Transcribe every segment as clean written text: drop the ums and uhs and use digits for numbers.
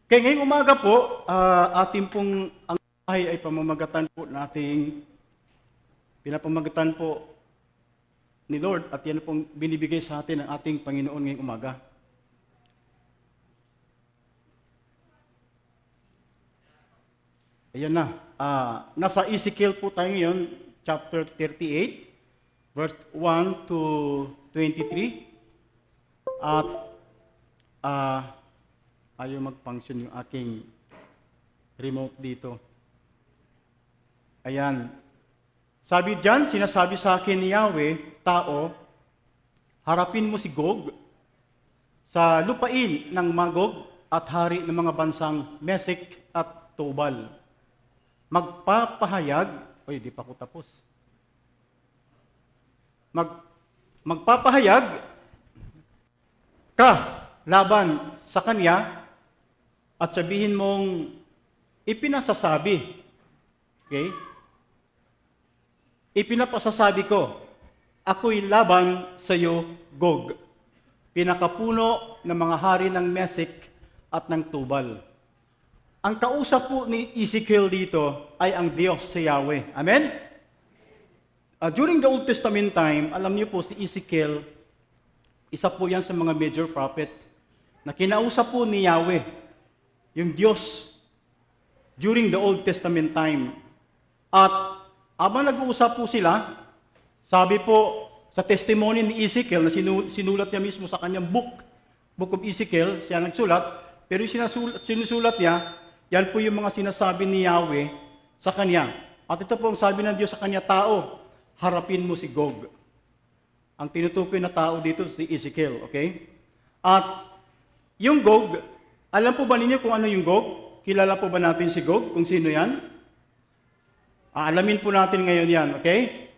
Kaya ngayong umaga po, ating pong ang ay pamamagatan po nating pinapamagatan po ni Lord at yan pong binibigay sa atin ng ating Panginoon ngayong umaga. Ayan na. Nasa Ezekiel po tayo ngayon, chapter 38, verse 1 to 23. At ayaw mag-function yung aking remote dito. Ayan. Sabi diyan, sinasabi sa akin ni Yahweh, tao, harapin mo si Gog sa lupain ng Magog at hari ng mga bansang Mesek at Tubal. Magpapahayag, di pa ako tapos. Magpapahayag ka laban sa kanya at sabihin mong ipinasasabi. Okay? Ipinapasasabi ko, ako'y laban sa iyo, Gog, pinakapuno ng mga hari ng Mesek at ng Tubal. Ang kausap po ni Ezekiel dito ay ang Diyos si Yahweh. Amen? During the Old Testament time, alam niyo po si Ezekiel, isa po yan sa mga major prophet na kinausap po ni Yahweh, yung Diyos, during the Old Testament time. At habang nag-uusap po sila, sabi po sa testimony ni Ezekiel na sinulat niya mismo sa kanyang book of Ezekiel, siya nagsulat, pero yung sinusulat niya, yan po yung mga sinasabi ni Yahweh sa kanya. At ito po ang sabi ng Diyos sa kanya, tao, harapin mo si Gog. Ang tinutukoy na tao dito si Ezekiel, okay? At yung Gog, alam po ba ninyo kung ano yung Gog? Kilala po ba natin si Gog? Kung sino yan? Alamin po natin ngayon yan, okay?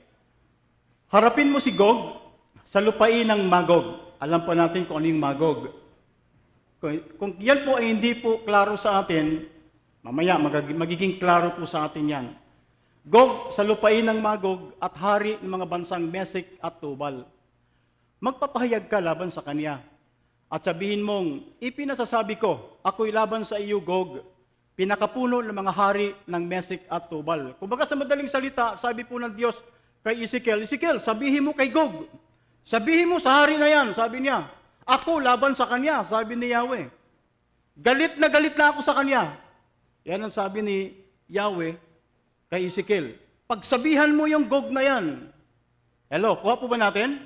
Harapin mo si Gog sa lupain ng Magog. Alam po natin kung ano yung Magog. Kung yan po ay hindi po klaro sa atin, mamaya magiging klaro po sa atin yan. Gog sa lupain ng Magog at hari ng mga bansang Mesek at Tubal. Magpapahayag ka laban sa kanya. At sabihin mong, ipinasasabi ko, ako'y laban sa iyo, Gog, pinakapuno ng mga hari ng Mesek at Tubal. Kumbaga sa madaling salita, sabi po ng Diyos kay Ezekiel, Ezekiel, sabihin mo kay Gog, sabihin mo sa hari na yan, sabi niya, ako laban sa kanya, sabi ni Yahweh. Galit na ako sa kanya. Yan ang sabi ni Yahweh kay Ezekiel. Pagsabihan mo yung Gog na yan. Hello, kuha po ba natin?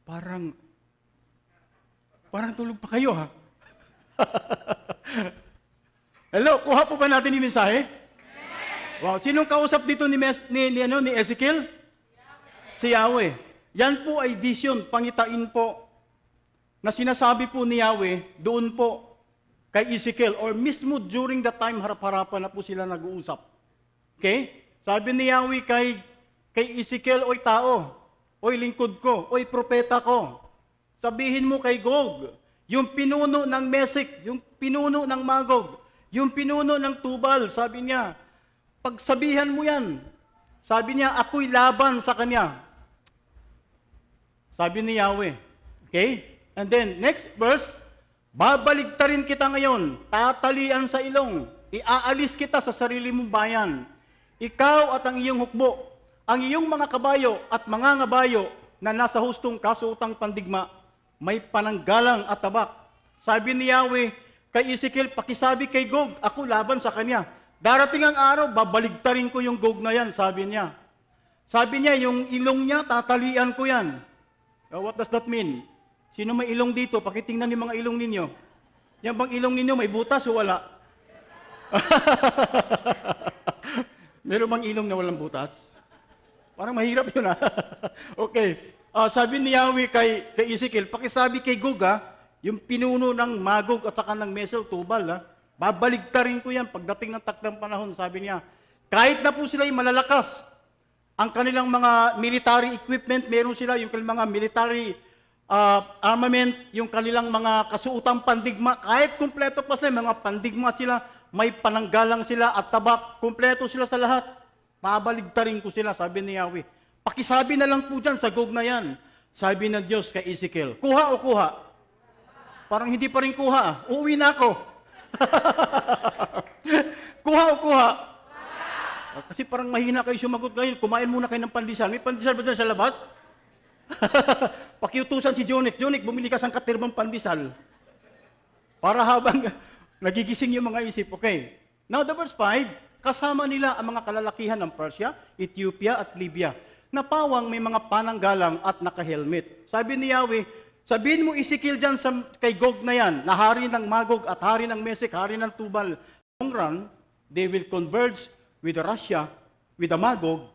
Parang tulog pa kayo, ha? Hello, kuha po ba natin yung mensahe? Wow, sinong kausap dito ni Ezekiel? Si Yahweh. Yan po ay vision, pangitain po, na sinasabi po ni Yahweh doon po kay Ezekiel, or mismo during the time harap-harapan na po sila nag-uusap. Okay? Sabi ni Yahweh kay Ezekiel, oy tao, oy lingkod ko, oy propeta ko, sabihin mo kay Gog, yung pinuno ng Mesek, yung pinuno ng Magog, yung pinuno ng Tubal, sabi niya, pagsabihan mo yan. Sabi niya, ako'y laban sa kanya. Sabi ni Yahweh. Okay? And then, next verse, babaligtarin kita ngayon, tatalian sa ilong, iaalis kita sa sarili mong bayan. Ikaw at ang iyong hukbo, ang iyong mga kabayo at mga ngabayo na nasa hustong kasuotang pandigma, may pananggalang at tabak. Sabi ni Yahweh kay Ezekiel, pakisabi kay Gog, ako laban sa kanya. Darating ang araw, babaligtarin ko yung Gog na yan, sabi niya. Sabi niya, yung ilong niya, tatalian ko yan. What does that mean? Sino may ilong dito? Pakitingnan yung mga ilong ninyo. Yan bang ilong ninyo, may butas o wala? Meron bang ilong na walang butas? Parang mahirap yun, ha? Okay. Sabi ni Yahweh kay Ezekiel, pakisabi kay Gog, yung pinuno ng Magog at saka ng Mesek Tubal, babaligtarin ko yan pagdating ng takdang panahon, sabi niya. Kahit na po sila ay malalakas, ang kanilang mga military equipment, meron sila yung kanilang mga military armament, yung kanilang mga kasuotang pandigma, kahit kumpleto pa sila, mga pandigma sila, may pananggalang sila at tabak, kumpleto sila sa lahat. Babaligtarin ko sila, sabi ni Yahweh. Pakisabi na lang po dyan sa Gog na yan. Sabi ng Diyos kay Ezekiel, kuha o kuha? Parang hindi pa rin kuha. Uuwi na ako. Kuha o kuha? Kasi parang mahina kayo sumagot ngayon. Kumain muna kayo ng pandesal. May pandesal ba dyan sa labas? Pakiutusan si Jonik. Jonik, bumili ka sang katirmang pandesal. Para habang nagigising yung mga isip. Okay. Now, the verse 5, kasama nila ang mga kalalakihan ng Persia, Ethiopia at Libya, na pawang may mga pananggalang at naka-helmet. Sabi ni Yahweh, sabihin mo Ezekiel dyan kay Gog na yan, na hari ng Magog at hari ng Mesek, hari ng Tubal. Long run, they will converge with Russia, with the Magog,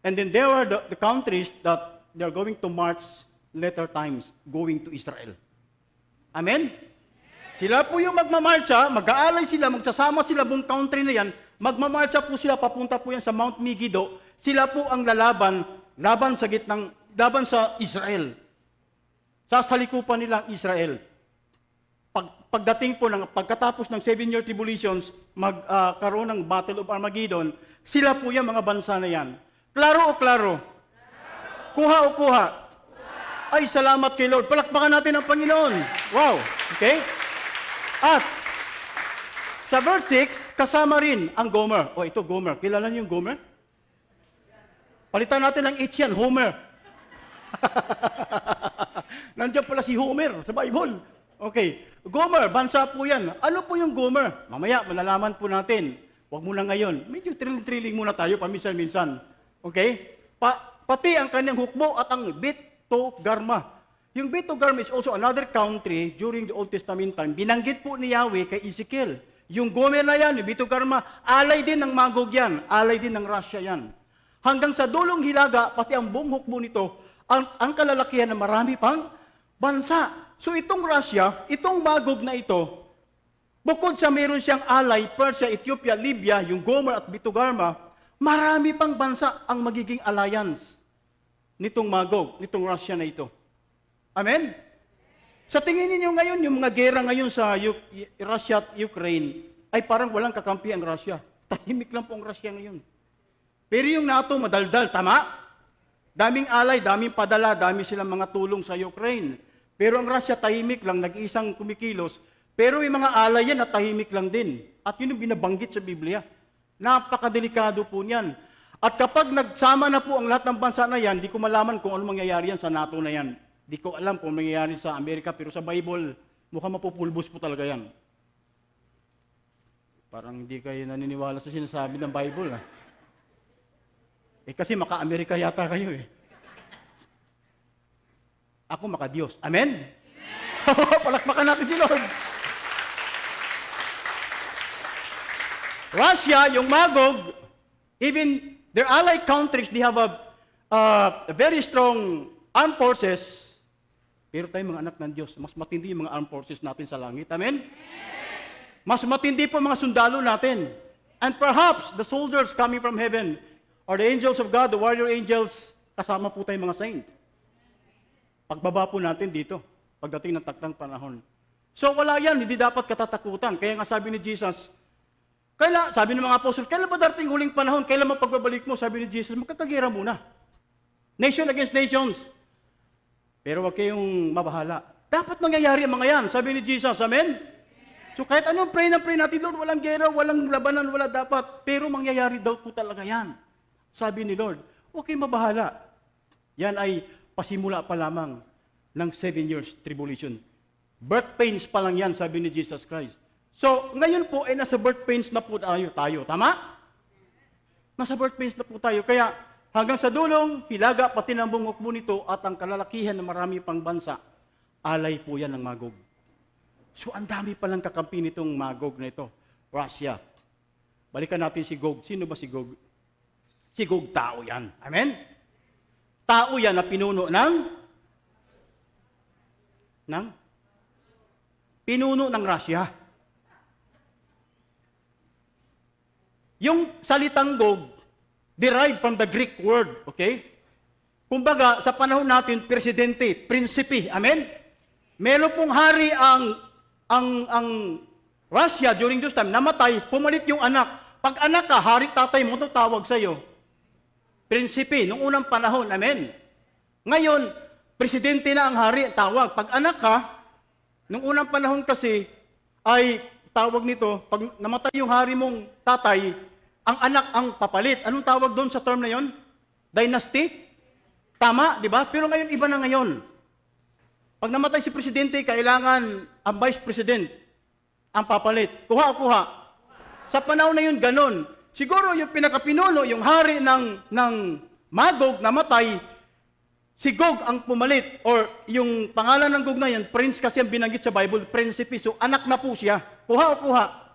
and then there are the countries that they are going to march later times, going to Israel. Amen? Sila po yung magmamarcha, mag-aalay sila, magsasama sila buong country na yan, magmamarcha po sila, papunta po yan sa Mount Megiddo, sila po ang laban sa Israel. Sasalikupan nila ang Israel. Pagkatapos ng 7-year tribulations, magkaroon ng Battle of Armageddon, sila po yung mga bansa na yan. Klaro o klaro? Kuha o kuha? Ay, salamat kay Lord. Palakpakan natin ang Panginoon. Wow. Okay? At, sa verse 6, kasama rin ang Gomer. O, ito Gomer. Kilala niyo yung Gomer? Palitan natin ng H yan, Homer. Nandiyan pala si Homer sa Bible. Okay. Gomer, bansa po yan. Ano po yung Gomer? Mamaya, malalaman po natin. Huwag muna ngayon. Medyo thrilling muna tayo, paminsan-minsan. Okay? Pati ang kanyang hukbo at ang Bit-Togarma. Yung Bit-Togarma is also another country during the Old Testament time. Binanggit po ni Yahweh kay Ezekiel. Yung Gomer na yan, yung Bit-Togarma, alay din ng Magog yan. Alay din ng Russia yan. Hanggang sa dulong hilaga, pati ang buong hukbo nito, ang kalalakihan na marami pang bansa. So itong Russia, itong Magog na ito, bukod sa meron siyang alay, Persia, Ethiopia, Libya, yung Gomer at Bit-Togarma, marami pang bansa ang magiging alliance nitong Magog, nitong Russia na ito. Amen? Sa tingin ninyo ngayon, yung mga gera ngayon sa Russia at Ukraine, ay parang walang kakampi ang Russia. Tahimik lang po ang Russia ngayon. Pero yung NATO, madaldal, tama? Daming alay, daming padala, dami silang mga tulong sa Ukraine. Pero ang Russia, tahimik lang, nag-iisang kumikilos. Pero yung mga alay yan, at tahimik lang din. At yun yung binabanggit sa Biblia. Napakadelikado po niyan. At kapag nagsama na po ang lahat ng bansa na yan, di ko malaman kung ano mangyayari yan sa NATO na yan. Di ko alam kung ano mangyayari sa Amerika, pero sa Bible, mukhang mapupulbos po talaga yan. Parang hindi kayo naniniwala sa sinasabi ng Bible. Kasi maka-Amerika yata kayo eh. Ako maka-Diyos. Amen? Palakpakan natin si Lord. Russia, yung Magog, even their allied countries, they have a very strong armed forces. Pero tayo mga anak ng Diyos, mas matindi yung mga armed forces natin sa langit. Amen? Mas matindi po mga sundalo natin. And perhaps the soldiers coming from heaven, or the angels of God, the warrior angels, kasama po tayong mga saint. Pagbaba po natin dito, pagdating ng taktang panahon. So wala yan, hindi dapat katatakutan. Kaya nga sabi ni Jesus, sabi ng mga apostol, kailan ba darating huling panahon? Kailan mapagbabalik mo? Sabi ni Jesus, magkakagera muna. Nation against nations. Pero wag kayong mabahala. Dapat mangyayari ang mga yan, sabi ni Jesus. Amen? So kahit anong pray natin, Lord, walang gera, walang labanan, wala dapat. Pero mangyayari daw po talaga yan. Sabi ni Lord, huwag kayong mabahala. Yan ay pasimula pa lamang ng 7 years tribulation. Birth pains pa lang yan, sabi ni Jesus Christ. So, ngayon po, ay nasa birth pains na po tayo. Tama? Nasa birth pains na po tayo. Kaya, hanggang sa dulong, hilaga, pati ng buong hukbo nito, at ang kalalakihan ng marami pang bansa, alay po yan ng Magog. So, ang dami palang kakampi nitong Magog na ito. Russia. Balikan natin si Gog. Sino ba si Gog? Si Gog, tao yan. Amen? Tao yan na pinuno pinuno ng Russia. Yung salitang Gog, derived from the Greek word, okay? Kumbaga, sa panahon natin, presidente, prinsipe, amen? Meron pong hari ang Russia during this time, namatay, pumalit yung anak. Pag anak ka, hari tatay mo, tawag sa'yo. Prinsipe, nung unang panahon, amen? Ngayon, presidente na ang hari, tawag. Pag anak ka, nung unang panahon kasi, ay tawag nito, pag namatay yung hari mong tatay, ang anak ang papalit. Anong tawag doon sa term na yon? Dynasty? Tama, di ba? Pero ngayon, iba na ngayon. Pag namatay si presidente, kailangan ang vice president ang papalit. Kuha. Sa panahon na yun, ganun. Siguro yung pinakapinuno, yung hari ng Magog namatay, si Gog ang pumalit. Or yung pangalan ng Gog na yan, prince kasi ang binanggit sa Bible, prinsipe. So anak na po siya. Kuha.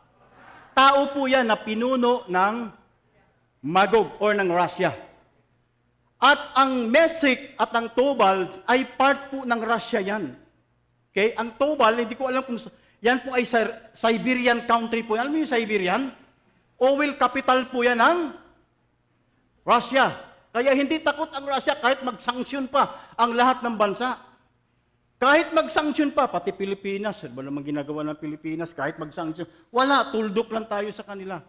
Tao po yan na pinuno ng Magog or ng Russia. At ang Mesek at ang Tubal ay part po ng Russia yan. Okay? Ang Tubal, hindi ko alam kung yan po ay Siberian country po. Alam mo yung Siberian? Oil capital po yan ng Russia. Kaya hindi takot ang Russia kahit mag-sanction pa ang lahat ng bansa. Kahit mag-sanction pa, pati Pilipinas, ba naman ginagawa ng Pilipinas, kahit mag-sanction, wala, tuldok lang tayo sa kanila.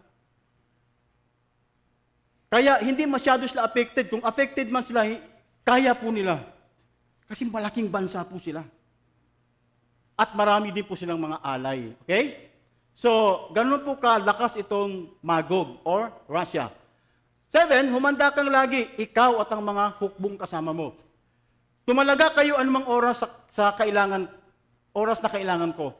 Kaya hindi masyado sila affected. Kung affected man sila, kaya po nila. Kasi malaking bansa po sila. At marami din po silang mga alay. Okay? So, ganun po kalakas itong Magog or Russia. 7, humanda kang lagi, ikaw at ang mga hukbong kasama mo. Tumalaga kayo anumang oras sa kailangan, oras na kailangan ko.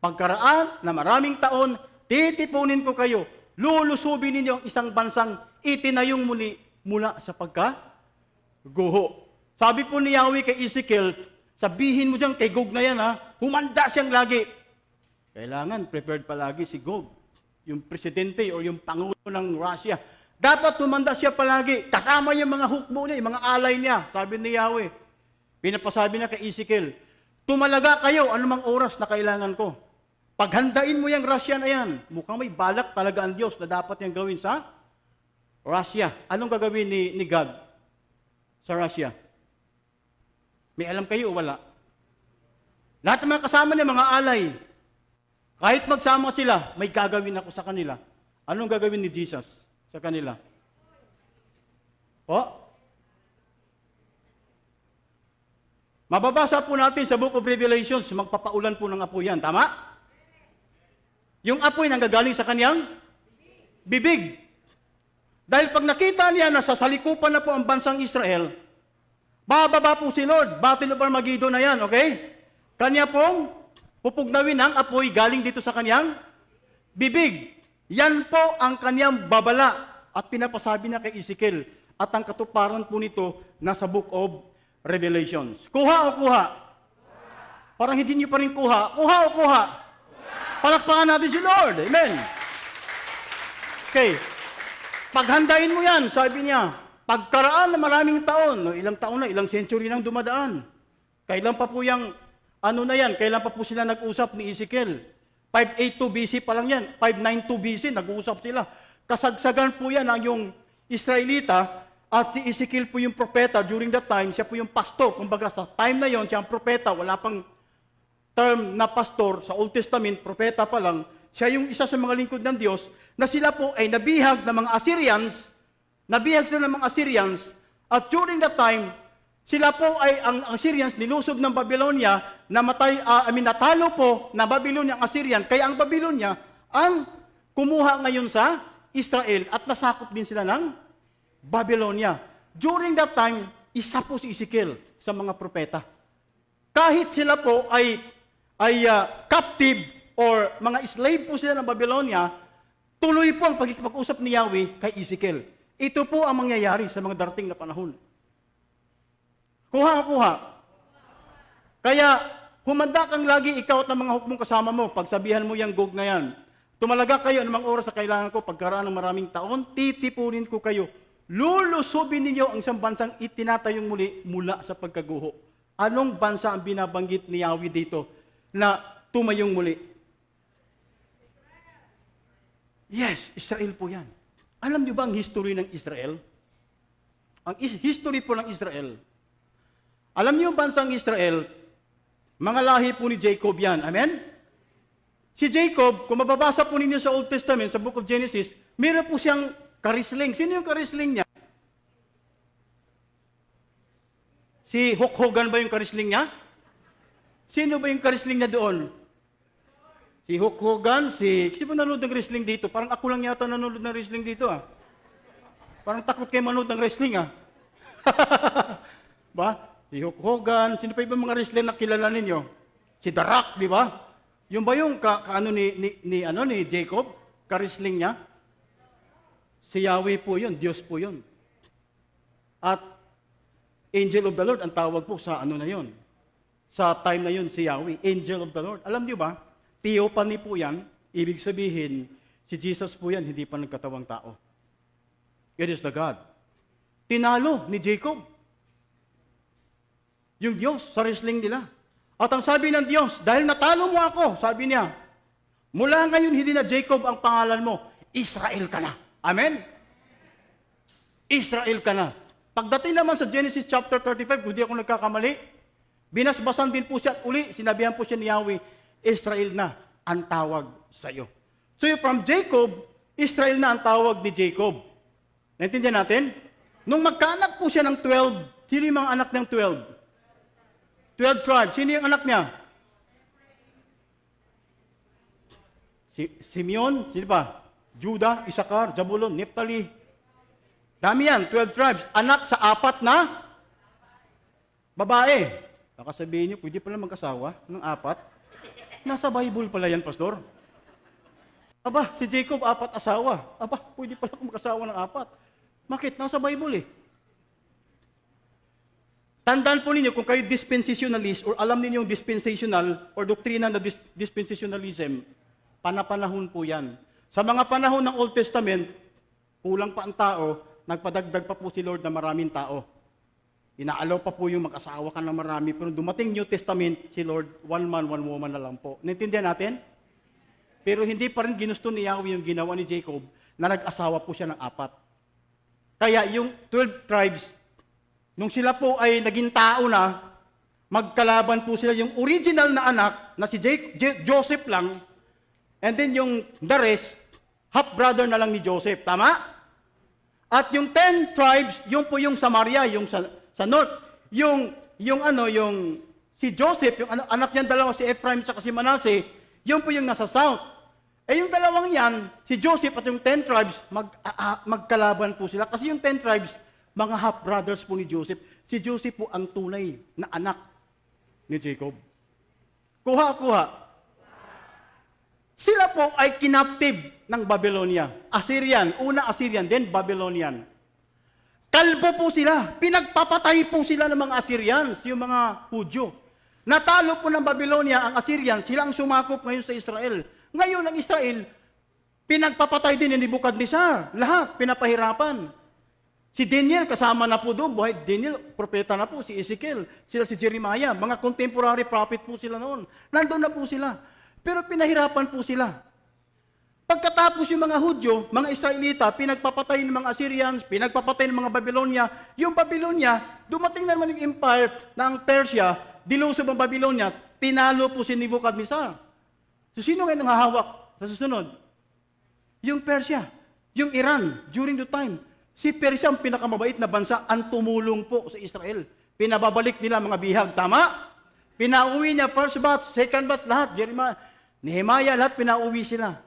Pagkaraan na maraming taon, titipunin ko kayo. Lulusubin ninyo ang isang bansang itinayong muli mula sa pagkaguho. Sabi po ni Yahweh kay Ezekiel, sabihin mo dyan kay Gog na yan ha, humanda siyang lagi. Kailangan prepared palagi si Gog, yung presidente o yung pangulo ng Russia. Dapat humanda siya palagi, kasama yung mga hukbo niya, yung mga alay niya. Sabi ni Yahweh, pinapasabi na kay Ezekiel, tumalaga kayo anumang oras na kailangan ko. Paghandain mo yung Russia na yan, mukhang may balak talaga ang Diyos na dapat niyang gawin sa Russia. Anong gagawin ni God sa Russia? May alam kayo o wala? Lahat ng mga kasama niya, mga alay. Kahit magsama sila, may gagawin ako sa kanila. Anong gagawin ni Jesus sa kanila? Mababasa po natin sa Book of Revelations, magpapaulan po ng apoy yan. Tama? Yung apoy nanggagaling sa kanyang bibig. Dahil pag nakita niya na sa salikupan na po ang bansang Israel, bababa po si Lord. Battle of Armageddon na yan, okay? Kanya pong pupugnawin ang apoy galing dito sa kanyang bibig. Yan po ang kanyang babala. At pinapasabi na kay Ezekiel. At ang katuparan po nito nasa Book of Revelations. Kuha o kuha? Parang hindi niyo pa rin kuha. Kuha o kuha? Palakpakan natin si Lord. Amen. Okay. Paghandain mo yan, sabi niya, pagkaraan na maraming taon, ilang taon na, ilang century nang dumadaan. Kailan pa po yung, kailan pa po sila nag-usap ni Ezekiel? 582 BC pa lang yan. 592 BC, nag-uusap sila. Kasagsagan po yan ang yung Israelita at si Ezekiel po yung propeta during that time, siya po yung pastor. Kumbaga sa time na yon, siya ang propeta, wala pang term na pastor sa Old Testament, propeta pa lang, siya yung isa sa mga lingkod ng Diyos, na sila po ay nabihag ng mga Assyrians, at during that time, sila po ay, ang Assyrians, nilusob ng Babylonia, natalo po na Babylonia ang Assyrian, kaya ang Babylonia, ang kumuha ngayon sa Israel, at nasakop din sila ng Babylonia. During that time, isa po si Ezekiel sa mga propeta. Kahit sila po ay captive or mga slave po sila ng Babylonia, tuloy po ang pagkikipag-usap ni Yahweh kay Ezekiel. Ito po ang mangyayari sa mga darating na panahon. Kuha. Kaya, humanda kang lagi ikaw at ng mga hukbong kasama mo. Pagsabihan mo yung Gog na yan. Tumalaga kayo anumang oras sa kailangan ko. Pagkaraan ng maraming taon, titipunin ko kayo. Lulusubin ninyo ang isang bansang itinatayong muli mula sa pagkaguho. Anong bansa ang binabanggit ni Yahweh dito na tumayong muli? Yes, Israel po yan. Alam niyo ba ang history ng Israel? Ang history po ng Israel. Alam niyo ang bansang Israel, mga lahi po ni Jacob yan. Amen? Si Jacob, kung mababasa po ninyo sa Old Testament, sa Book of Genesis, meron po siyang karisling. Sino yung karisling niya? Si Hulk Hogan ba yung karisling niya? Sino ba yung karisling niya doon? Si Hulk Hogan, sino ba nanonood ng wrestling dito? Parang ako lang yata nanonood ng wrestling dito ah. Parang takot kayo manood ng wrestling ah. Ba? Si Hulk Hogan, sino pa ibang mga wrestler na kilala ninyo? Si The Rock, di ba? Yung ba yung kaano ni Jacob? Karisling niya? Si Yahweh po yun, Diyos po yun. At Angel of the Lord ang tawag po sa ano na yun. Sa time na yun si Yahweh, Angel of the Lord. Alam niyo ba? Theophany po yan, ibig sabihin, si Jesus po yan, hindi pa nagkatawang tao. It is the God. Tinalo ni Jacob. Yung Diyos sa wrestling nila. At ang sabi ng Diyos, dahil natalo mo ako, sabi niya, mula ngayon hindi na Jacob ang pangalan mo, Israel ka na. Amen? Israel ka na. Pagdating naman sa Genesis chapter 35, kung di ako nagkakamali, binasbasan din po siya at uli, sinabihan po siya ni Yahweh, Israel na ang tawag sa iyo. So from Jacob, Israel na ang tawag ni Jacob. Naintindihan natin? Nung magkaanak po siya ng 12, sino yung mga anak ng 12? 12 tribes. Sino yung anak niya? Simeon, sino pa? Judah, Isakar, Zabulon, Naphtali. Dami yan, 12 tribes. Anak sa 4 na babae. Baka sabihin niyo, pwede pala mag-asawa ng 4. Nasa Bible pala yan, Pastor. Aba, si Jacob, 4 asawa. Aba, pwede pala akong mag-asawa ng 4. Bakit? Nasa Bible eh. Tandaan po ninyo, kung kayo dispensationalist or alam ninyo yung dispensational or doktrina na dispensationalism, panapanahon po yan. Sa mga panahon ng Old Testament, kulang pa ang tao, nagpadagdag pa po si Lord na maraming tao. Inaalaw pa po yung mag-asawa ka ng marami. Pero dumating New Testament, si Lord, one man, one woman na lang po. Naintindihan natin? Pero hindi pa rin ginusto ni Yahweh yung ginawa ni Jacob na nag-asawa po siya ng 4. Kaya yung 12 tribes, nung sila po ay naging tao na, magkalaban po sila yung original na anak na si Joseph lang, and then yung the rest, half-brother na lang ni Joseph. Tama? At yung 10 tribes, yung po yung Samaria, yung sa north. Yung si Joseph, yung anak niyan dalawa, si Ephraim at si Manasseh, yung po yung nasa south. Eh yung dalawang yan, si Joseph at yung 10 tribes, magkalaban po sila. Kasi yung 10 tribes, mga half-brothers po ni Joseph. Si Joseph po ang tunay na anak ni Jacob. Kuha. Sila po ay kinaptive ng Babylonia. Assyrian, una Assyrian, then Babylonian. Kalbo po sila. Pinagpapatay po sila ng mga Assyrians, yung mga Hudyo. Natalo po ng Babylonia ang Assyrian, sila ang sumakop ngayon sa Israel. Ngayon ang Israel, pinagpapatay din ni Nebuchadnezzar. Lahat, pinapahirapan. Si Daniel, kasama na po doon. Buhay Daniel, propeta na po. Si Ezekiel, sila si Jeremiah. Mga contemporary prophet po sila noon. Nandun na po sila. Pero pinahirapan po sila. Pagkatapos yung mga Hudyo, mga Israelita, pinagpapatay ng mga Assyrians, pinagpapatay ng mga Babylonia. Yung Babylonia, dumating na naman yung empire ng Persia, dilusob ang Babylonia, tinalo po si Nebuchadnezzar. So sino ngayon ang hahawak sa susunod? Yung Persia, yung Iran, during the time. Si Persia ang pinakamabait na bansa, ang tumulong po sa Israel. Pinababalik nila mga bihag. Tama? Pinauwi niya first batch, second batch, lahat. Jeremiah, Nehemiah, lahat pinauwi sila.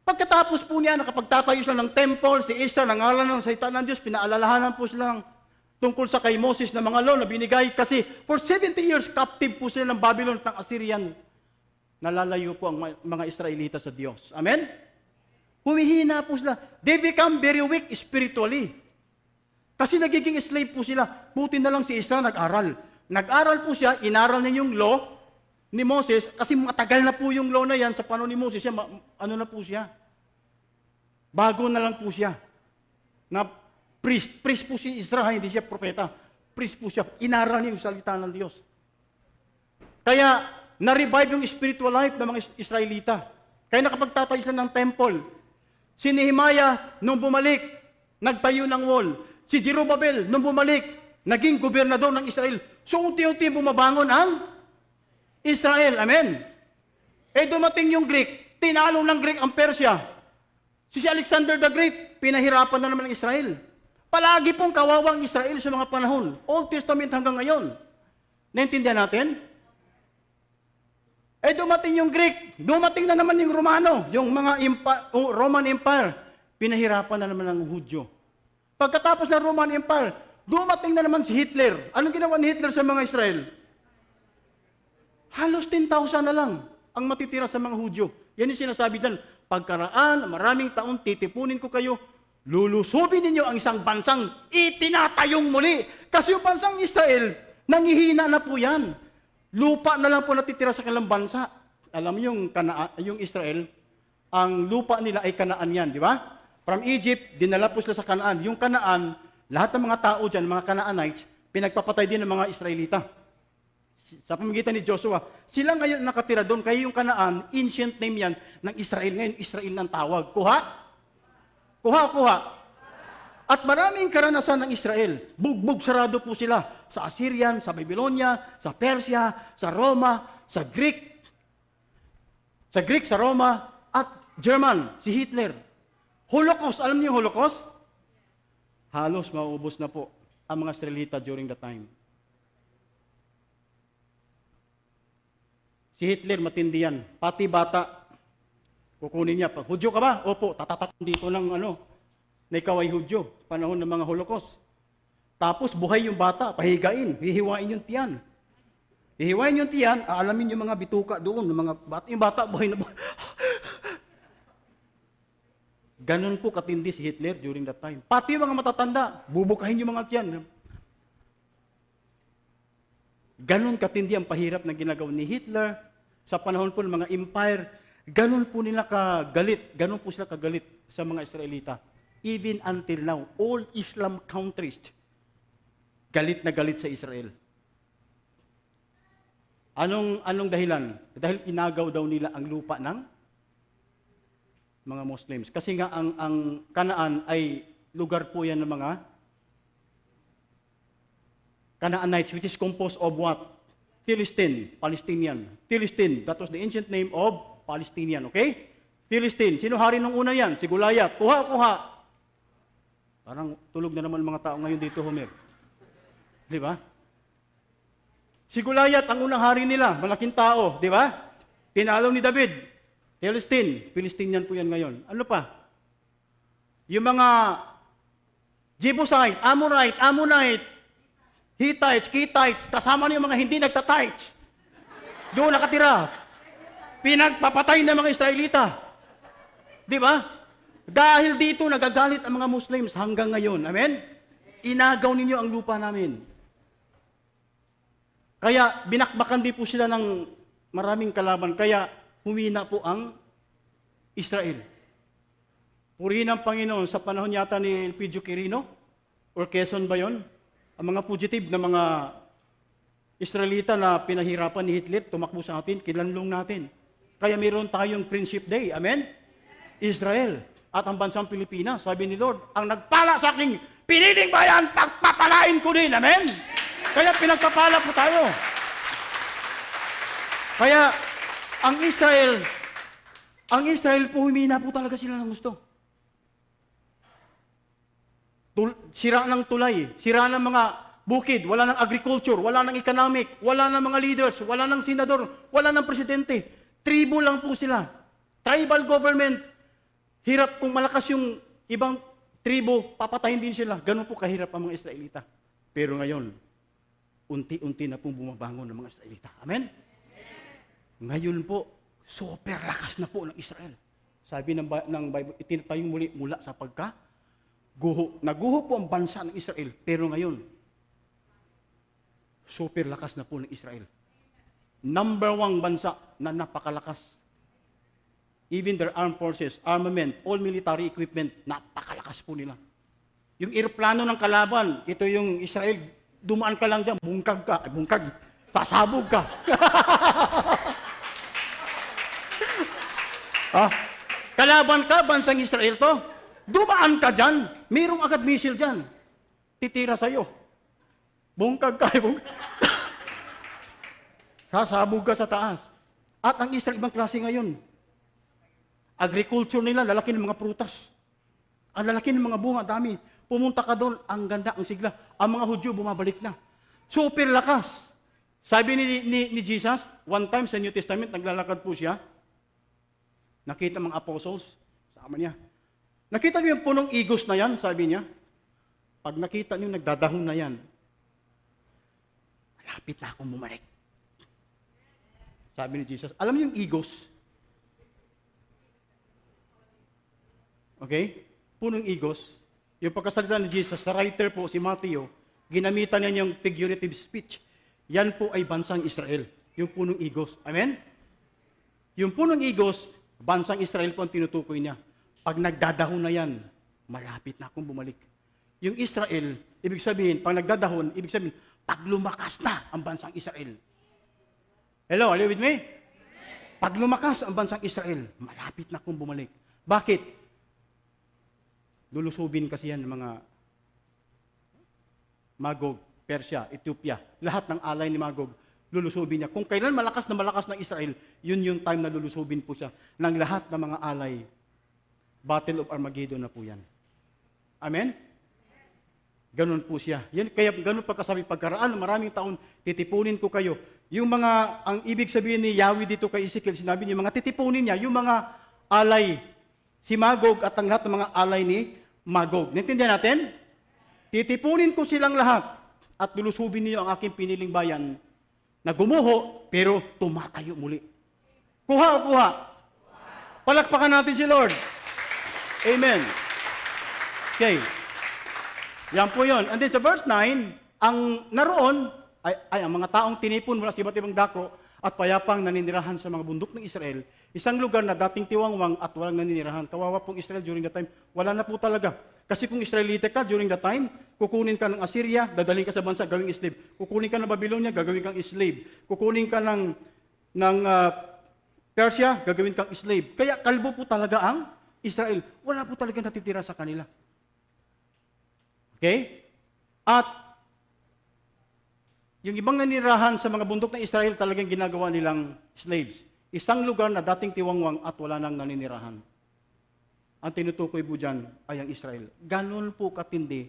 Pagkatapos po niya, nakapagtatayo sila ng temple, si Esther, nangalan ng salita ng Diyos, pinaalalahanan po sila tungkol sa kay Moses na mga law na binigay kasi for 70 years captive po sila ng Babylon at ng Assyrian. Nalalayo po ang mga Israelita sa Diyos. Amen? Humihina po sila. They become very weak spiritually. Kasi nagiging slave po sila. Buti na lang si Esther nag-aral. Nag-aral po siya, inaral niya yung law ni Moses, kasi matagal na po yung law na yan sa panahon ni Moses, ano na po siya? Bago na lang po siya. Na priest po si Ezra, hindi siya propeta. Priest po siya. Inaral niya yung salita ng Diyos. Kaya, na-revive yung spiritual life ng mga Israelita. Kaya nakapagtatayo sila ng temple. Si Nehemiah, nung bumalik, nagtayo ng wall. Si Jerubabel, nung bumalik, naging gobernador ng Israel. So, unti-unti bumabangon ang Israel. Amen? Eh, dumating yung Greek. Tinalo ng Greek ang Persia. Si Alexander the Great, pinahirapan na naman ng Israel. Palagi pong kawawang Israel sa mga panahon. Old Testament hanggang ngayon. Naintindihan natin? Eh dumating yung Greek, dumating na naman yung Romano, yung mga Roman Empire. Pinahirapan na naman ng Hudyo. Pagkatapos ng Roman Empire, dumating na naman si Hitler. Anong ginawa ni Hitler sa mga Israel? Halos 10,000 na lang ang matitira sa mga Hudyo. Yan yung sinasabi dyan, pagkaraan, maraming taon, titipunin ko kayo, lulusubin ninyo ang isang bansang itinatayong muli. Kasi yung bansang Israel, nangihina na po yan. Lupa na lang po natitira sa kanilang bansa. Alam mo yung Israel, ang lupa nila ay Kanaan yan, di ba? From Egypt, dinala po sila sa Kanaan. Yung Kanaan, lahat ng mga tao dyan, mga Canaanites, pinagpapatay din ng mga Israelita. Sa pamamagitan ni Joshua, sila ngayon nakatira doon. Kaya yung Kanaan, ancient name yan ng Israel. Ngayon, Israel ng tawag. Kuha? Kuha. At maraming karanasan ng Israel. Bugbog sarado po sila sa Assyrian, sa Babylonia, sa Persia, sa Roma, sa Greek, sa Roma, at German, si Hitler. Holocaust, alam niyo yung Holocaust? Halos mauubos na po ang mga Israelita during the time. Si Hitler, matindi yan. Pati bata, kukunin niya. Hudyo ka ba? Opo, tatatakon dito ng na ikaw ay Hudyo, panahon ng mga Holocaust. Tapos buhay yung bata, pahigain, hihiwain yung tiyan. Hihiwain yung tiyan, aalamin yung mga bituka doon, yung bata, buhay na buhay. Ganon po katindi si Hitler during that time. Pati yung mga matatanda, bubukahin yung mga tiyan. Ganon katindi ang pahirap na ginagawa ni Hitler sa panahon po ng mga empire. Ganon po nila kagalit, ganon po sila kagalit sa mga Israelita. Even until now, all Islam countries, galit na galit sa Israel. Anong dahilan? Dahil inagaw daw nila ang lupa ng mga Muslims. Kasi nga ang Kanaan ay lugar po yan ng mga Canaanites, which is composed of what? Philistine, Palestinian. Philistine, that was the ancient name of Palestinian, okay? Philistine, sino hari nung una yan? Si Goliath. Kuha. Parang tulog na naman mga tao ngayon dito, Homer. Di ba? Si Goliath, ang unang hari nila, malaking tao, di ba? Tinalo ni David. Philistinian po yan ngayon. Ano pa? Yung mga Jebusite, Ammonite, Hittites, Kittites, kasama niyo mga hindi nagtatites. Doon nakatira. Pinagpapatay ng mga Israelita. Di ba? Dahil dito nagagalit ang mga Muslims hanggang ngayon. Amen? Inagaw ninyo ang lupa namin. Kaya binakbakan din po sila ng maraming kalaban. Kaya humina po ang Israel. Purihin ang Panginoon sa panahon yata ni Elpidio Quirino or Quezon ba yun? Ang mga fugitive na mga Israelita na pinahirapan ni Hitler, tumakbo sa atin, kinlanlong natin. Kaya mayroon tayong Friendship Day. Amen? Israel at ang bansang Pilipinas, sabi ni Lord, ang nagpala sa aking piniling bayan, pagpapalain ko din. Amen? Kaya pinagpapala po tayo. Kaya ang Israel po, humina po talaga sila ng gusto. Sira ng tulay, sira ng mga bukid, wala ng agriculture, wala ng economic, wala ng mga leaders, wala ng senador, wala ng presidente. Tribo lang po sila. Tribal government. Hirap kung malakas yung ibang tribo, papatayin din sila. Ganun po kahirap ang mga Israelita. Pero ngayon, unti-unti na pong bumabangon ng mga Israelita. Amen? Ngayon po, super lakas na po ng Israel. Sabi ng Bible, itinatayong muli mula sa pagka-guho. Naguho po ang bansa ng Israel. Pero ngayon, super lakas na po ng Israel. Number 1 bansa na napakalakas. Even their armed forces, armament, all military equipment, napakalakas po nila. Yung eroplano ng kalaban, ito yung Israel, dumaan ka lang dyan, bungkag, sasabog ka. Kalaban ka, bansang Israel to, dumaan ka dyan, mayroong agad missile dyan, titira sa'yo. Bungkag ka, sasabog ka sa taas. At ang Israel, ibang klase ngayon, agriculture nila, lalaki ng mga prutas. Ang lalaki ng mga bunga, dami. Pumunta ka doon, ang ganda, ang sigla. Ang mga Hudyo bumabalik na. Super lakas. Sabi ni Jesus, one time sa New Testament, naglalakad po siya. Nakita mga apostles, sama niya. Nakita niyo yung punong igos na yan, sabi niya. Pag nakita niyo, nagdadahon na yan. Malapit na akong bumalik. Sabi ni Jesus, alam niyo yung igos? Okay? Punong igos. Yung pagkasalita ni Jesus, sa writer po, si Matthew, ginamitan niya yung figurative speech. Yan po ay bansang Israel. Yung punong igos. Amen? Yung punong igos, bansang Israel po ang tinutukoy niya. Pag nagdadahon na yan, malapit na akong bumalik. Yung Israel, ibig sabihin, pag nagdadahon, ibig sabihin, pag lumakas na ang bansang Israel. Hello, are you with me? Pag lumakas ang bansang Israel, malapit na akong bumalik. Bakit? Lulusubin kasi yan ng mga Magog, Persia, Ethiopia. Lahat ng alay ni Magog, lulusubin niya. Kung kailan malakas ng Israel, yun yung time na lulusubin po siya ng lahat ng mga alay. Battle of Armageddon na po yan. Amen? Ganun po siya. Yan, kaya ganun pagkasabi, pagkaraan ng maraming taon, titipunin ko kayo. Yung mga, ang ibig sabihin ni Yahweh dito kay Ezekiel, sinabi niya, mga titipunin niya, yung mga alay, si Magog at ang lahat ng mga alay ni Magog. Naintindihan natin? Titipunin ko silang lahat at lulusubin niyo ang aking piniling bayan na gumuho pero tumatayo muli. Kuha o kuha? Palakpakan natin si Lord. Amen. Okay. Yan po yun. And then sa verse 9, ang naroon ay ang mga taong tinipon mula sa iba't ibang dako at payapang naninirahan sa mga bundok ng Israel, isang lugar na dating tiwangwang at walang naninirahan. Kawawa pong Israel during that time. Wala na po talaga. Kasi kung Israelite ka during that time, kukunin ka ng Assyria, dadalhin ka sa bansa, gawing slave. Kukunin ka ng Babylonia, gagawin kang slave. Kukunin ka ng Persia, gagawin kang slave. Kaya kalbo po talaga ang Israel. Wala po talaga natitira sa kanila. Okay? At yung ibang nanirahan sa mga bundok ng Israel talagang ginagawa nilang slaves. Isang lugar na dating tiwangwang at wala nang naninirahan. Ang tinutukoy po dyan ay ang Israel. Ganon po katindi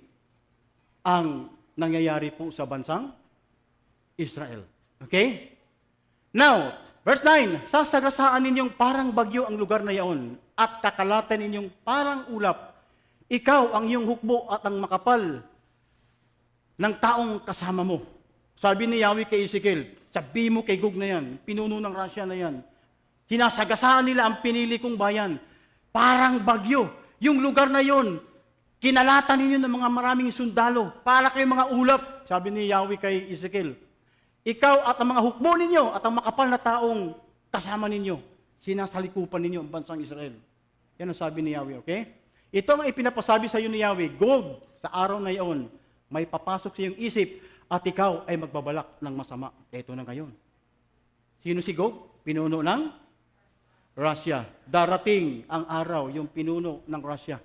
ang nangyayari po sa bansang Israel. Okay? Now, verse 9, sasagasaan ninyong parang bagyo ang lugar na yaon at kakalatan ninyong parang ulap. Ikaw ang iyong hukbo at ang makapal ng taong kasama mo. Sabi ni Yahweh kay Ezekiel, sabi mo kay Gog na yan, pinuno ng Russia na yan. Sinasagasaan nila ang pinili kong bayan. Parang bagyo. Yung lugar na yon, kinalatan ninyo ng mga maraming sundalo para kay mga ulap. Sabi ni Yahweh kay Ezekiel, ikaw at ang mga hukbo ninyo at ang makapal na taong kasama ninyo, sinasalikupan ninyo ang bansang Israel. Yan ang sabi ni Yahweh, okay? Ito ang ipinapasabi sa iyo ni Yahweh, Gog, sa araw na iyon, may papasok sa iyong isip at ikaw ay magbabalak ng masama. Ito na ngayon. Sino si Gog? Pinuno ng Russia. Darating ang araw, yung pinuno ng Russia.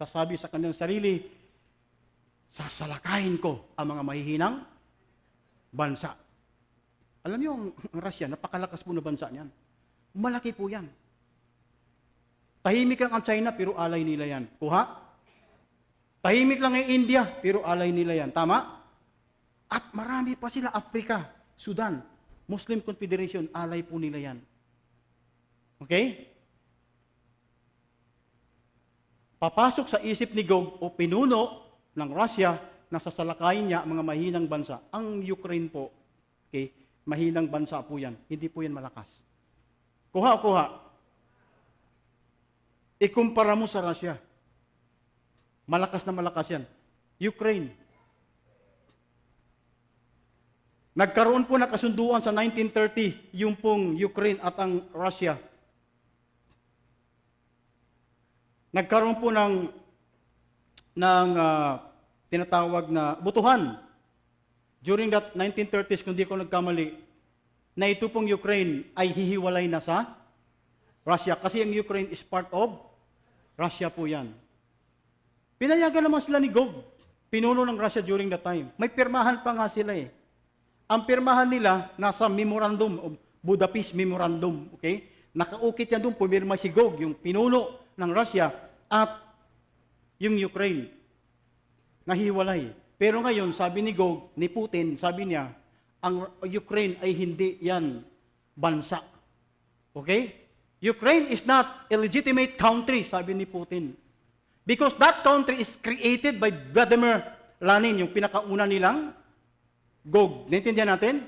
Sasabi sa kanilang sarili, sasalakayin ko ang mga mahihinang bansa. Alam niyo, ang Russia, napakalakas po na bansa niyan. Malaki po yan. Tahimik lang ang China, pero alay nila yan. Kuha? Tahimik lang ang India, pero alay nila yan. Tama? At marami pa sila, Africa, Sudan, Muslim Confederation, alay po nila yan. Okay? Papasok sa isip ni Gog o pinuno ng Russia na sasalakayin niya ang mga mahinang bansa. Ang Ukraine po, okay, mahinang bansa po yan. Hindi po yan malakas. Kuha o kuha? Ikumpara mo sa Russia. Malakas na malakas yan. Ukraine. Nagkaroon po na kasunduan sa 1930, yung pong Ukraine at ang Russia. Nagkaroon po ng tinatawag na butuhan. During that 1930s, kung di ko nagkamali, na ito pong Ukraine ay hihiwalay na sa Russia. Kasi ang Ukraine is part of Russia po yan. Pinayagan naman sila ni Gog, pinuno ng Russia during that time. May pirmahan pa nga sila eh. Ang pirmahan nila, nasa memorandum, o Budapest Memorandum, okay? Nakaukit yan doon, pumirma si Gog, yung pinuno ng Russia, at yung Ukraine. Nahiwalay. Pero ngayon, sabi ni Gog, ni Putin, sabi niya, ang Ukraine ay hindi yan bansa. Okay? Ukraine is not a legitimate country, sabi ni Putin. Because that country is created by Vladimir Lenin, yung pinakauna nilang Gog. Naintindihan natin?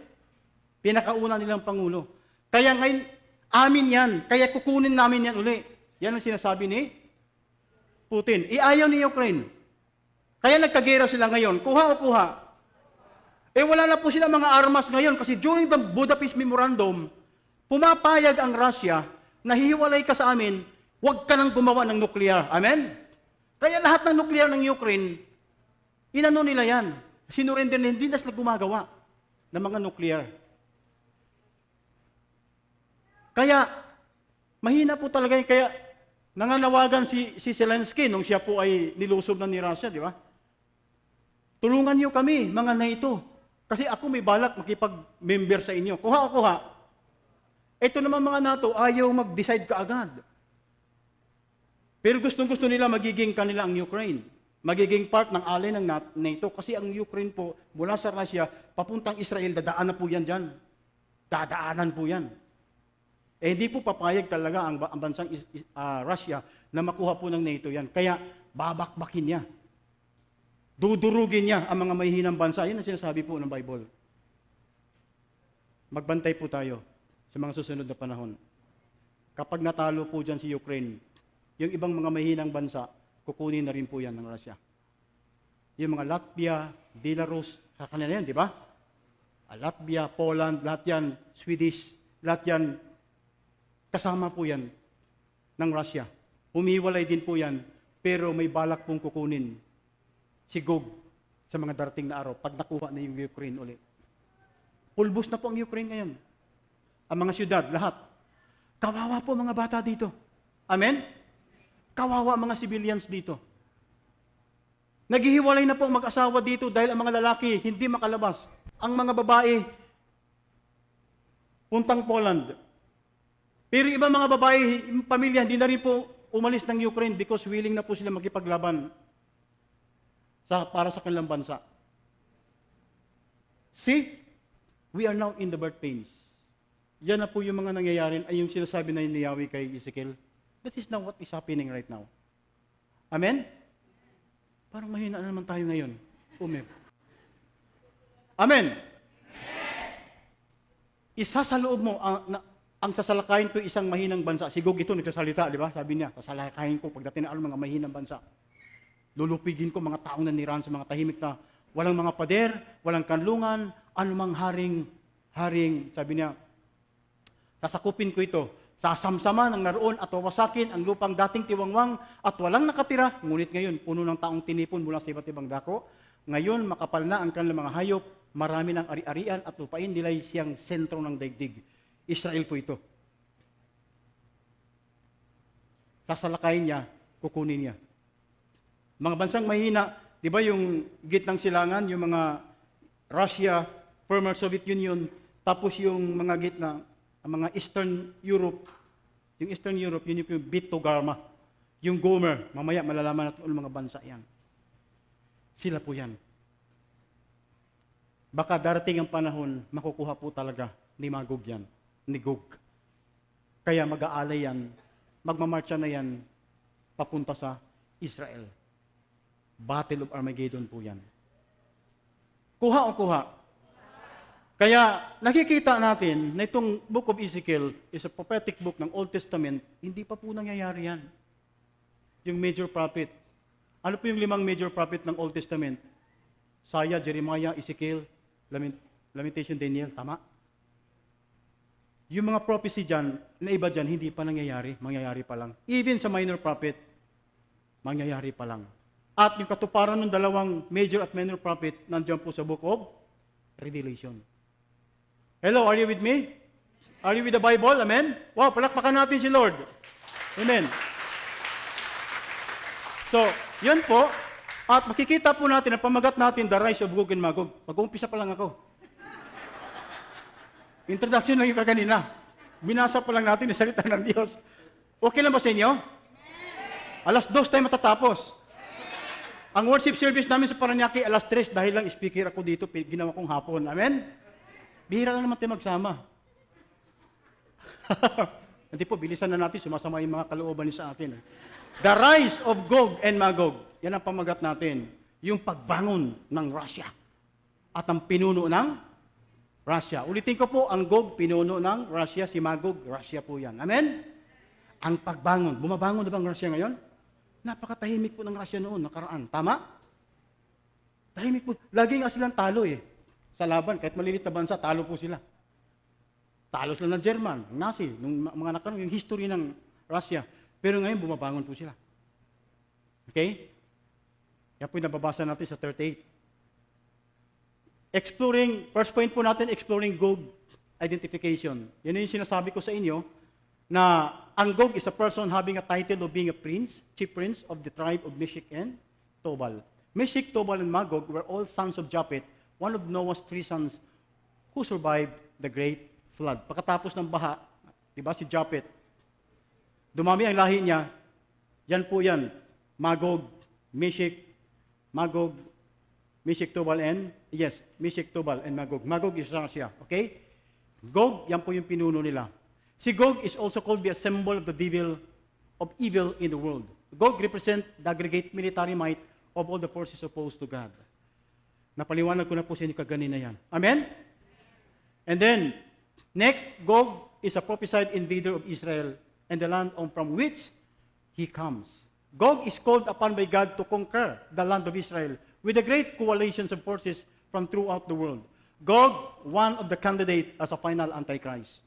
Pinakauna nilang Pangulo. Kaya ngayon, amin yan. Kaya kukunin namin yan uli. Yan ang sinasabi ni Putin. Iayaw ni Ukraine. Kaya nagkagera sila ngayon. Kuha o kuha? Wala na po sila mga armas ngayon kasi during the Budapest Memorandum, pumapayag ang Russia na hihiwalay ka sa amin, huwag ka nang gumawa ng nuclear. Amen? Kaya lahat ng nuclear ng Ukraine, inano nila yan. Sinurrender na hindi na sila gumagawa ng mga nuclear. Kaya, mahina po talaga yun. Kaya, nanganawagan si Zelensky nung siya po ay nilusob na ni Russia, di ba? Tulungan niyo kami, mga NATO. Kasi ako may balak makipag-member sa inyo. Kuha o kuha? Ito naman mga NATO, ayaw mag-decide kaagad. Pero gustong-gusto nila magiging kanila ang Ukraine. Magiging part ng ally ng NATO. Kasi ang Ukraine po, mula sa Russia, papuntang Israel, dadaan na po yan dyan. Dadaanan po yan. Hindi po papayag talaga ang bansang Russia na makuha po ng NATO yan. Kaya babakbakin niya. Dudurugin niya ang mga mahihinang bansa. Yan ang sinasabi po ng Bible. Magbantay po tayo sa mga susunod na panahon. Kapag natalo po dyan si Ukraine, yung ibang mga mahihinang bansa, kukunin na rin po yan ng Russia. Yung mga Latvia, Belarus, sa kanila yan, di ba? Latvia, Poland, lahat yan, Swedish, lahat yan, kasama po yan ng Russia. Humiwalay din po yan, pero may balak pong kukunin si Gog sa mga darating na araw pag nakuha na yung Ukraine ulit. Pulbos na po ang Ukraine ngayon. Ang mga syudad, lahat. Kawawa po mga bata dito. Amen? Kawawa mga civilians dito. Naghihiwalay na po ang mag-asawa dito dahil ang mga lalaki hindi makalabas. Ang mga babae, puntang Poland. Pero ibang mga babae, pamilya, hindi na rin po umalis ng Ukraine because willing na po sila magkipaglaban para sa kanilang bansa. See, we are now in the birth pains. Yan na po yung mga nangyayari, ay yung sinasabi na ni Yahweh kay Ezekiel. That is now what is happening right now. Amen? Parang mahina na naman tayo ngayon. Amen? Isa sa loob mo, ang sasalakayin ko isang mahinang bansa. Si Gog ito nagsasalita, di ba? Sabi niya, sasalakayin ko pagdating na mga mahinang bansa. Lulupigin ko mga taong nanirahan sa mga tahimik na walang mga pader, walang kanlungan, anumang haring, sabi niya, sasakupin ko ito, sasamsama ng naroon at wawasakin ang lupang dating tiwangwang at walang nakatira, ngunit ngayon, puno ng taong tinipon mula sa iba't ibang dako. Ngayon, makapal na ang kanilang mga hayop, marami ng ari-arian at lupain nila'y siyang sentro ng daigdig. Israel po ito. Sasalakayin niya, kukunin niya. Mga bansang mahina, di ba yung gitnang silangan, yung mga Russia, former Soviet Union, tapos yung mga gitna, ang mga Eastern Europe, yung Eastern Europe, yun yung Bit-Togarma, yung Gomer, mamaya malalaman natin ulit mga bansa yan. Sila po yan. Baka darating ang panahon, makukuha po talaga ni Magog yan, ni Gog. Kaya mag-aalay yan, magmamarcha na yan, papunta sa Israel. Battle of Armageddon po yan. Kuha o kuha? Kaya nakikita natin na itong Book of Ezekiel is a prophetic book ng Old Testament, hindi pa po nangyayari yan. Yung major prophet. Ano po yung 5 major prophet ng Old Testament? Isaiah, Jeremiah, Ezekiel, Lamentation, Daniel, tama? Yung mga prophecy dyan, na iba dyan, hindi pa nangyayari, mangyayari pa lang. Even sa minor prophet, mangyayari pa lang. At yung katuparan ng 2 major at minor prophet, nandiyan po sa Book of Revelation. Hello, are you with me? Are you with the Bible? Amen? Wow, palakpakan natin si Lord. Amen. So, yun po. At makikita po natin ang pamagat natin, The Rise of Gog and Magog. Mag-uumpisa pa lang ako. Introduction lang yung kanina. Binasa pa lang natin yung salita ng Diyos. Okay lang ba sa inyo? 2:00 tayo matatapos. Ang worship service namin sa Paranaque, alas 3, dahil lang speaker ako dito, ginawa kong hapon. Amen? Bihira lang naman tayo magsama. Hindi po, bilisan na natin, sumasama yung mga kalooban niya sa atin. The rise of Gog and Magog. Yan ang pamagat natin. Yung pagbangon ng Russia. At ang pinuno ng Russia. Ulitin ko po, ang Gog, pinuno ng Russia. Si Magog, Russia po yan. Amen? Ang pagbangon. Bumabangon na bang Russia ngayon? Napakatahimik po ng Russia noon, nakaraan. Tama? Tahimik po. Lagi nga silang talo eh. Sa laban, kahit malilit na bansa, talo po sila. Talo sila ng German, ng Nazi, nung mga nakaraan, yung history ng Russia. Pero ngayon, bumabangon po sila. Okay? Yan po yung nababasa natin sa 38. First point po natin, exploring Gog identification. Yan yung sinasabi ko sa inyo, na ang Gog is a person having a title of being a prince, chief prince of the tribe of Meshech and Tobal. Meshech, Tobal, and Magog were all sons of Japhet, one of Noah's 3 sons who survived the great flood. Pagkatapos ng baha, di ba si Japhet, dumami ang lahi niya, yan po yan, Magog, Meshech, Tobal, and, yes, Meshech, Tobal, and Magog. Magog is Russia, okay? Gog, yan po yung pinuno nila. Si Gog is also called be a symbol of the devil of evil in the world. Gog represent the aggregate military might of all the forces opposed to God. Napaliwanag ko na po sa inyo kaganina yan. Amen? And then, next, Gog is a prophesied invader of Israel and the land from which he comes. Gog is called upon by God to conquer the land of Israel with a great coalitions of forces from throughout the world. Gog, one of the candidates as a final Antichrist.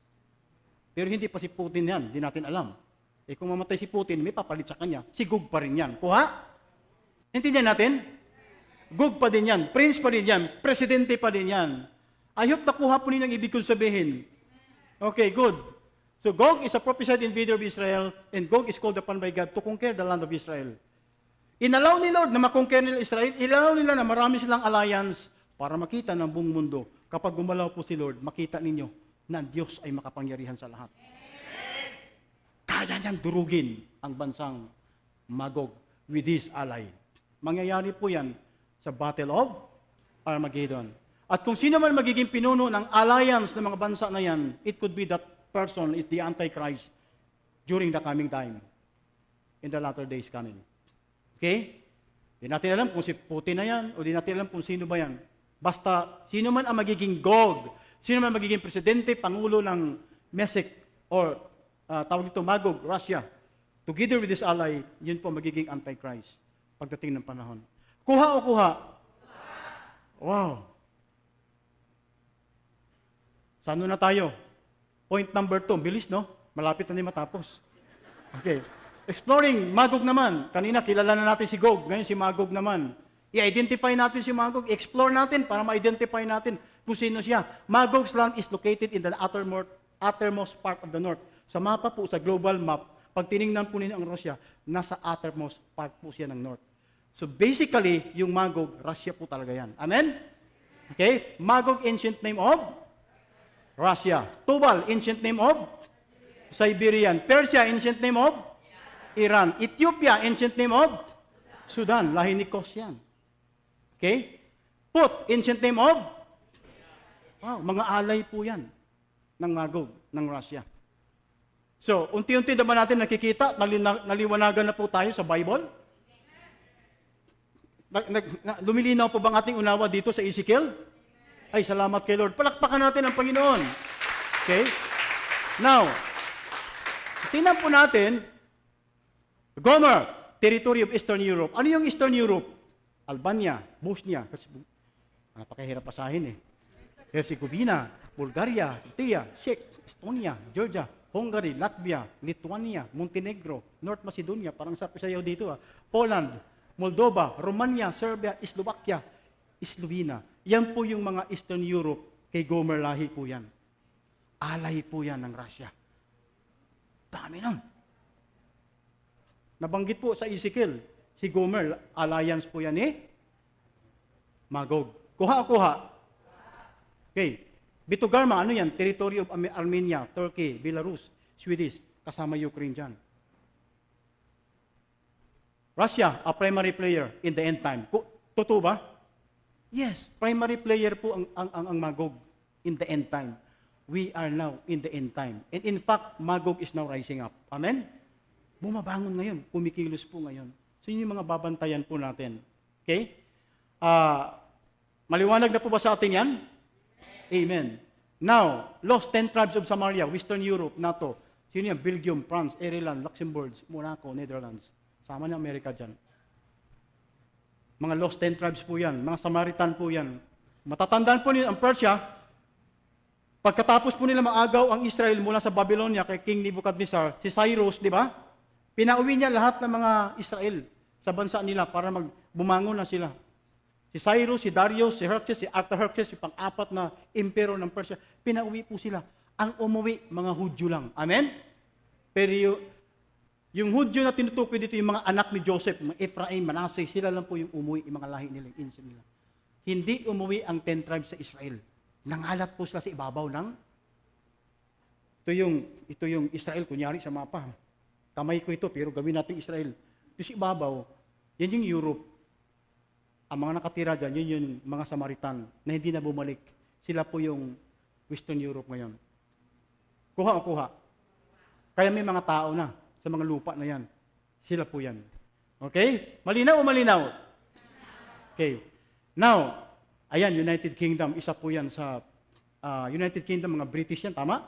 Pero hindi pa si Putin yan, hindi natin alam. Eh kung mamatay si Putin, may papalit sa kanya, si Gog pa rin yan. Kuha? Intindihan natin? Gog pa din yan, prince pa din yan, presidente pa din yan. I hope nakuha po ninyo ang ibig kong sabihin. Okay, good. So Gog is a prophesied invader of Israel, and Gog is called upon by God to conquer the land of Israel. Inalaw ni Lord na makonquer nila Israel, inalaw nila na marami silang alliance para makita ng buong mundo. Kapag gumalaw po si Lord, makita ninyo na ang Diyos ay makapangyarihan sa lahat. Kaya niyang durugin ang bansang Magog with his ally. Mangyayari po yan sa Battle of Armageddon. At kung sino man magiging pinuno ng alliance ng mga bansa na yan, it could be that person is the Antichrist during the coming time. In the latter days coming. Okay? Di natin alam kung si Putin na yan, o di natin alam kung sino ba yan. Basta, sino man ang magiging Gog, sino man magiging presidente, pangulo ng Meshech, or tawag ito Magog, Russia, together with his ally, yun po magiging Antichrist pagdating ng panahon. Kuha o kuha? Wow. Saan na tayo? Point number 2. Bilis, no? Malapit na matapos. Okay. Exploring Magog naman. Kanina, kilala na natin si Gog. Ngayon, si Magog naman. I-identify natin si Magog. Explore natin para ma-identify natin kung sino siya. Magog's land is located in the uttermost part of the north. Sa mapa po, sa global map, pag tinignan po ninyo ang Russia, nasa uttermost part po siya ng north. So basically, yung Magog, Russia po talaga yan. Amen? Okay? Magog, ancient name of Russia. Tubal, ancient name of Siberian. Persia, ancient name of Iran. Ethiopia, ancient name of Sudan. Lahi ni Kos yan. Okay? Put, ancient name of mga alay po yan ng Magog, ng Russia. So, unti-unti naman natin nakikita, naliwanagan na po tayo sa Bible. Lumilinaw po bang ating unawa dito sa Ezekiel? Ay, salamat kay Lord. Palakpakan natin ang Panginoon. Okay? Now, tingnan po natin, Gomer, territory of Eastern Europe. Ano yung Eastern Europe? Albania, Bosnia, napakahirap pasahin eh. Herzegovina, Bulgaria, Turkey, Czech, Estonia, Georgia, Hungary, Latvia, Lithuania, Montenegro, North Macedonia, parang sayaw dito Poland, Moldova, Romania, Serbia, Slovakia, Slovenia. Yan po yung mga Eastern Europe, kay Gomer lahi po yan. Alay po yan ng Russia. Dami nun. Nabanggit po sa Ezekiel, si Gomer, alliance po yan Magog. Kuha o kuha? Okay. Bitogarma, ano yan? Territory of Armenia, Turkey, Belarus, Swedish, kasama Ukraine dyan. Russia, a primary player in the end time. Totoo ba? Yes, primary player po ang Magog in the end time. We are now in the end time. And in fact, Magog is now rising up. Amen? Bumabangon ngayon, kumikilos po ngayon. So yun yung mga babantayan po natin. Okay? Maliwanag na po ba sa atin yan? Amen. Now, lost 10 tribes of Samaria, Western Europe, NATO. Sino yan? Belgium, France, Ireland, Luxembourg, Monaco, Netherlands. Sama ng Amerika dyan. Mga lost 10 tribes po yan. Mga Samaritan po yan. Matatandaan po nila ang Persia. Pagkatapos po nila maagaw ang Israel mula sa Babylonia kay King Nebuchadnezzar, si Cyrus, di ba? Pinauwi niya lahat ng mga Israel sa bansa nila para bumangon na sila. Si Cyrus, si Darius, si Xerxes, si Artaxerxes, si pang-apat na emperor ng Persia, pinauwi po sila. Ang umuwi, mga Hudyo lang. Amen? Pero yung Hudyo na tinutukoy dito, yung mga anak ni Joseph, mga Ephraim, Manasseh, sila lang po yung umuwi, yung mga lahi nila, yung insin nila. Hindi umuwi ang 10 tribes sa Israel. Nangalat po sila sa ibabaw ng ito yung Israel, kunyari sa mapa. Kamay ko ito, pero gawin natin Israel. Ito sa ibabaw, yan yung Europe. Ang mga nakatira dyan, yun yung mga Samaritan na hindi na bumalik. Sila po yung Western Europe ngayon. Kuha o kuha? Kaya may mga tao na sa mga lupa na yan. Sila po yan. Okay? Malinaw o malinaw? Okay. Now, ayan, United Kingdom, isa po yan sa United Kingdom, mga British yan, tama?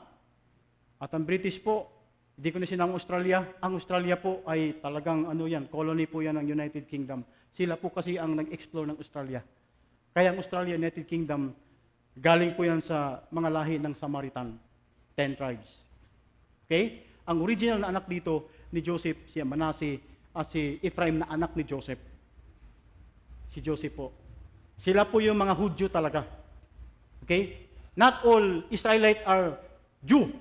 At ang British po, hindi ko na sinang Australia. Ang Australia po ay talagang colony po yan ng United Kingdom. Sila po kasi ang nag-explore ng Australia. Kaya ang Australia, United Kingdom, galing po yan sa mga lahi ng Samaritan, 10 tribes. Okay? Ang original na anak dito ni Joseph, si Manasseh, at si Ephraim na anak ni Joseph. Si Joseph po. Sila po yung mga Hudyo talaga. Okay? Not all Israelites are Jew.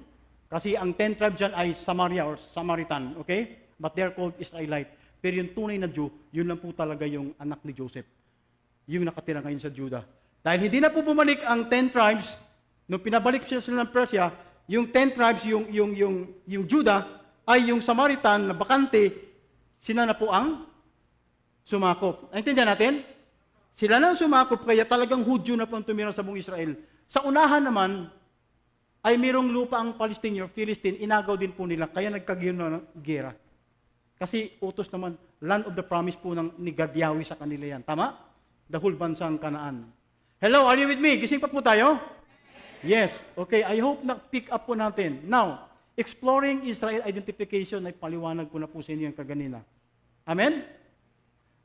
Kasi ang 10 tribes dyan ay Samaria or Samaritan. Okay? But they are called Israelite. Pero yung tunay na Jew, yun lang po talaga yung anak ni Joseph. Yung nakatira ngayon sa Judah. Dahil hindi na po bumalik ang 10 tribes, nung pinabalik sila ng Persia, yung 10 tribes, yung Judah, ay yung Samaritan na bakante, sila na po ang sumakop. Naintindihan natin? Sila na ang sumakop, kaya talagang Hudyo na po ang tumira sa buong Israel. Sa unahan naman, ay mayroong lupa ang Palestine, Philistine, inagaw din po nila, kaya nagkagiyon na ng gera. Kasi utos naman, land of the promise po ni God Yahweh sa kanila yan. Tama? The whole bansang Kanaan. Hello, are you with me? Gising pa po tayo? Yes. Okay, I hope na-pick up po natin. Now, exploring Israel identification ay paliwanag ko na po sa inyo yung kaganina. Amen?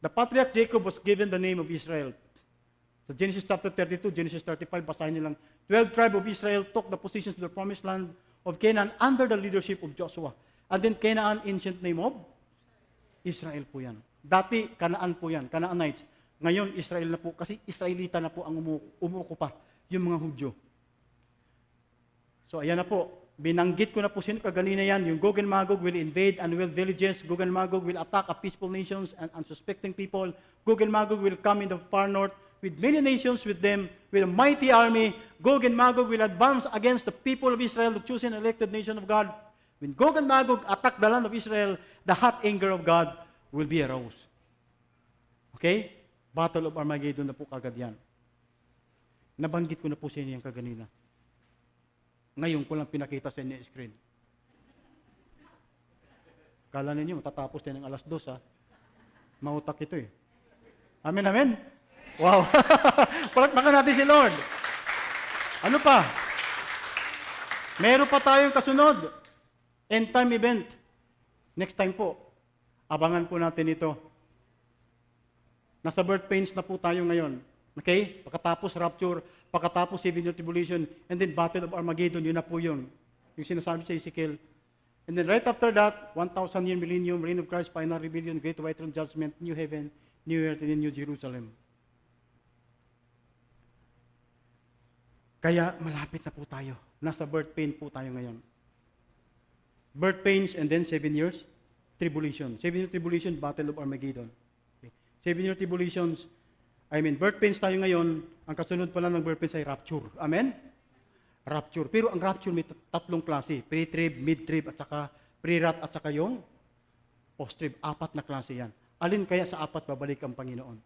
The patriarch Jacob was given the name of Israel. Sa Genesis chapter 32, Genesis 35, basahin niyo lang. 12 tribe of Israel took the positions of the promised land of Canaan under the leadership of Joshua. And then Canaan, ancient name of Israel po yan. Dati, Kanaan po yan, Canaanites. Ngayon, Israel na po, kasi Israelita na po ang umuukupa, yung mga Hudyo. So, ayan na po. Binanggit ko na po sino kaganina yan. Yung Gog and Magog will invade unwilled villages. Gog and Magog will attack a peaceful nations and unsuspecting people. Gog and Magog will come in the far north with many nations with them, with a mighty army. Gog and Magog will advance against the people of Israel, the chosen and elected nation of God. When Gog and Magog attack the land of Israel, the hot anger of God will be aroused. Okay? Battle of Armageddon na po kagad yan. Nabanggit ko na po sa inyo yung kaganina. Ngayon ko lang pinakita sa inyo yung screen. Kala ninyo, matatapos tayo ng alas 2, ha? Mautak ito eh. Amen, amen? Wow! Palakpakan natin si Lord. Ano pa? Meron pa tayong kasunod. End time event. Next time po. Abangan po natin ito. Nasa birth pains na po tayo ngayon. Okay? Pagkatapos rapture, pagkatapos 7-year tribulation, and then battle of Armageddon, yun na po yun. Yung sinasabi sa Ezekiel. And then right after that, 1,000-year millennium, reign of Christ, final rebellion, great white throne judgment, new heaven, new earth, and new Jerusalem. Kaya malapit na po tayo. Nasa birth pain po tayo ngayon. Birth pains and then 7 years tribulation. 7-year tribulation, battle of Armageddon. Okay. 7-year tribulations, birth pains tayo ngayon, ang kasunod pala ng birth pains ay rapture. Amen? Rapture. Pero ang rapture may tatlong klase. Pre-trib, mid-trib, at saka pre-rat, at saka yung post-trib. 4 na klase yan. Alin kaya sa apat babalik ang Panginoon?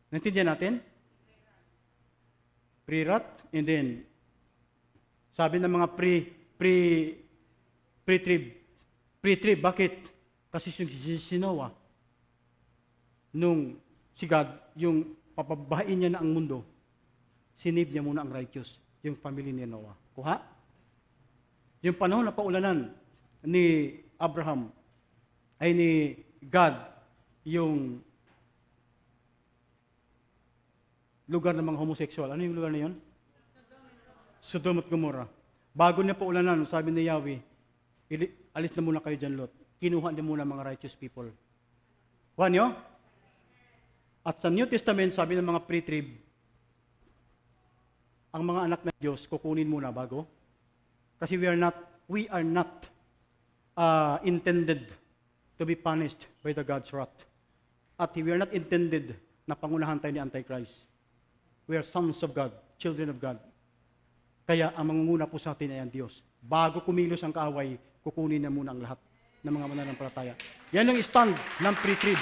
Naintindihan natin? Pre-rat, and then, sabi ng mga pre-trib, bakit? Kasi si Noah, nung si God, yung papabahain niya na ang mundo, sinib niya muna ang righteous, yung family ni Noah. Kuha? Yung panahon na paulanan ni Abraham, ay ni God, yung lugar ng mga homosexual. Ano yung lugar na yun? Sodom at Gomorrah. Bago niya paulanan, sabi ni Yahweh, alis na muna kayo dyan, Lot. Kinuha niya muna mga righteous people. Kuha niyo? At sa New Testament, sabi ng mga pre-trib, ang mga anak ng Diyos, kukunin muna bago. Kasi we are not intended to be punished by the God's wrath. At we are not intended na pangunahan tayo ni Antichrist. We are sons of God, children of God. Kaya ang mangunguna po sa atin ay ang Diyos. Bago kumilos ang kaaway, kukunin na muna ang lahat ng mga mananampalataya. Yan ang stand ng pre-trib.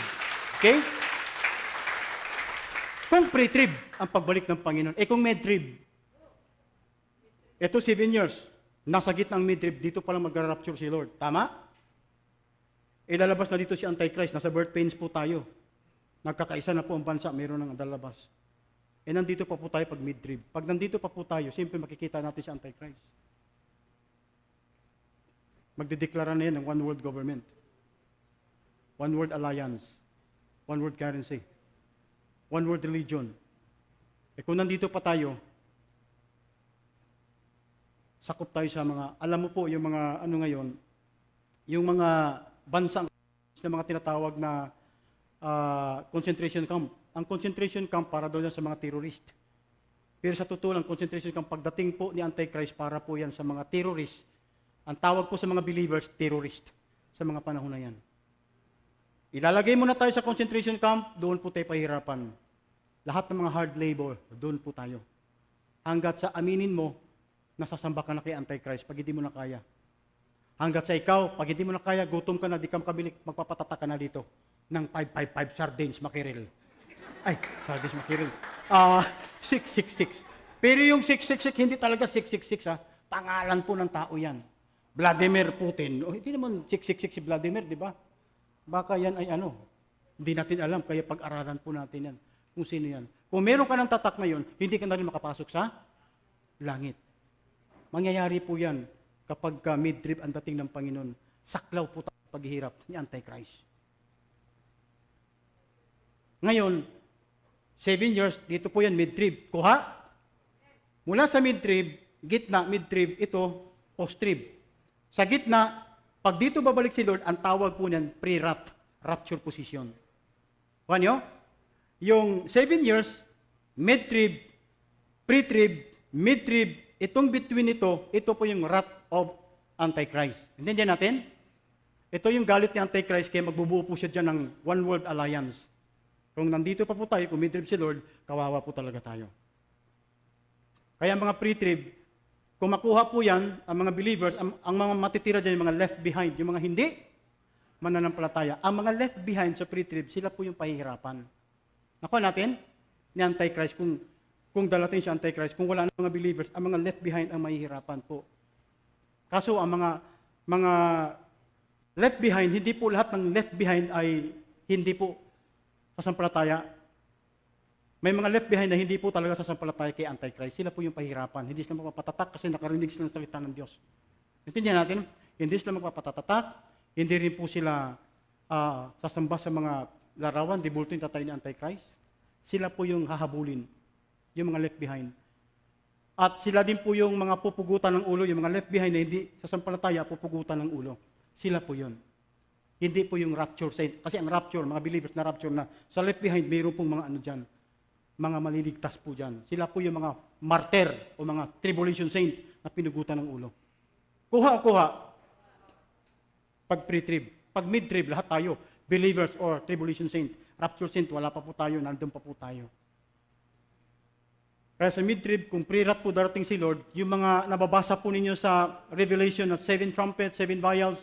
Okay? Kung pre-trib ang pagbalik ng Panginoon, kung mid-trib, ito 7 years, nasa gitna ng mid-trib, dito palang mag-rapture si Lord. Tama? Ilalabas na dito si Antichrist, nasa birth pains po tayo. Nagkakaisa na po ang bansa, mayroon ng dalabas. Nandito pa po tayo pag mid-trib. Pag nandito pa po tayo, siyempre makikita natin si Antichrist. Magdedeklara na yan ng one world government. One world alliance. One world currency. One world religion. Kung nandito pa tayo, sakop tayo sa mga, alam mo po yung mga, ano ngayon, yung mga bansang na mga tinatawag na concentration camp. Ang concentration camp para doon sa mga terrorist. Pero sa totoo lang, concentration camp, pagdating po ni Antichrist, para po yan sa mga terrorist. Ang tawag po sa mga believers, terrorist, sa mga panahon na yan. Ilalagay mo na tayo sa concentration camp, doon po tayo pahirapan. Lahat ng mga hard labor, doon po tayo. Hanggat sa aminin mo, nasasamba ka na kay Antichrist pag hindi mo na kaya. Hanggat sa ikaw, pag hindi mo na kaya, gutom ka na, di ka makabili, magpapatata ka na dito ng 555 sardines mackerel. Ay, sardines mackerel. 666. Pero yung 666, hindi talaga 666 ha. Pangalan po ng tao yan. Vladimir Putin. Hindi naman 666 si Vladimir, di ba? Baka yan ay ano. Hindi natin alam, kaya pag-aralan po natin yan. Kung sino yan. Kung meron ka ng tatak ngayon, hindi ka na rin makapasok sa langit. Mangyayari po yan kapag mid-trib ang dating ng Panginoon. Saklaw po tayo paghihirap ni Antichrist. Ngayon, 7 years, dito po yan mid-trib. Kuha? Mula sa mid-trib, gitna, mid-trib, ito, post-trib. Sa gitna, pag dito babalik si Lord, ang tawag po niyan, pre-wrath, rapture position. Kuha nyo? Yung 7 years, mid-trib, pre-trib, mid-trib, itong between ito po yung wrath of Antichrist. Intindihan natin? Ito yung galit ni Antichrist, kaya magbubuo po siya dyan ng One World Alliance. Kung nandito pa po tayo, kung mid-trib si Lord, kawawa po talaga tayo. Kaya mga pre-trib, kung makuha po yan, ang mga believers, ang mga matitira dyan, yung mga left behind, yung mga hindi mananampalataya, ang mga left behind sa pre-trib, sila po yung pahihirapan. Nakuha natin ni Antichrist, kung dalating si Antichrist, kung wala ng mga believers, ang mga left behind ang mahihirapan po. Kaso ang mga left behind, hindi po lahat ng left behind ay hindi po sasampalataya. May mga left behind na hindi po talaga sasampalataya kay Antichrist. Sila po yung pahirapan. Hindi sila magpapatatak kasi nakarinig sila ng salita ng Diyos. Intindihan natin? Hindi sila magpapatatak. Hindi rin po sila sasamba sa mga larawan, di bulto yung tatay ni Antichrist. Sila po yung hahabulin. Yung mga left behind. At sila din po yung mga pupugutan ng ulo, yung mga left behind na hindi sasampalataya, pupugutan ng ulo. Sila po yun. Hindi po yung rapture saint. Kasi ang rapture, mga believers na rapture na sa left behind, mayroon pong mga ano dyan, mga maliligtas po dyan. Sila po yung mga martyr o mga tribulation saint na pinugutan ng ulo. Kuha. Pag pre-trib, pag mid-trib, lahat tayo, believers or tribulation saint. Rapture saint, wala pa po tayo, nandun pa po tayo. Kaya sa mid-trib, kung pre-rat po darating si Lord, yung mga nababasa po ninyo sa Revelation na 7 trumpets, 7 vials,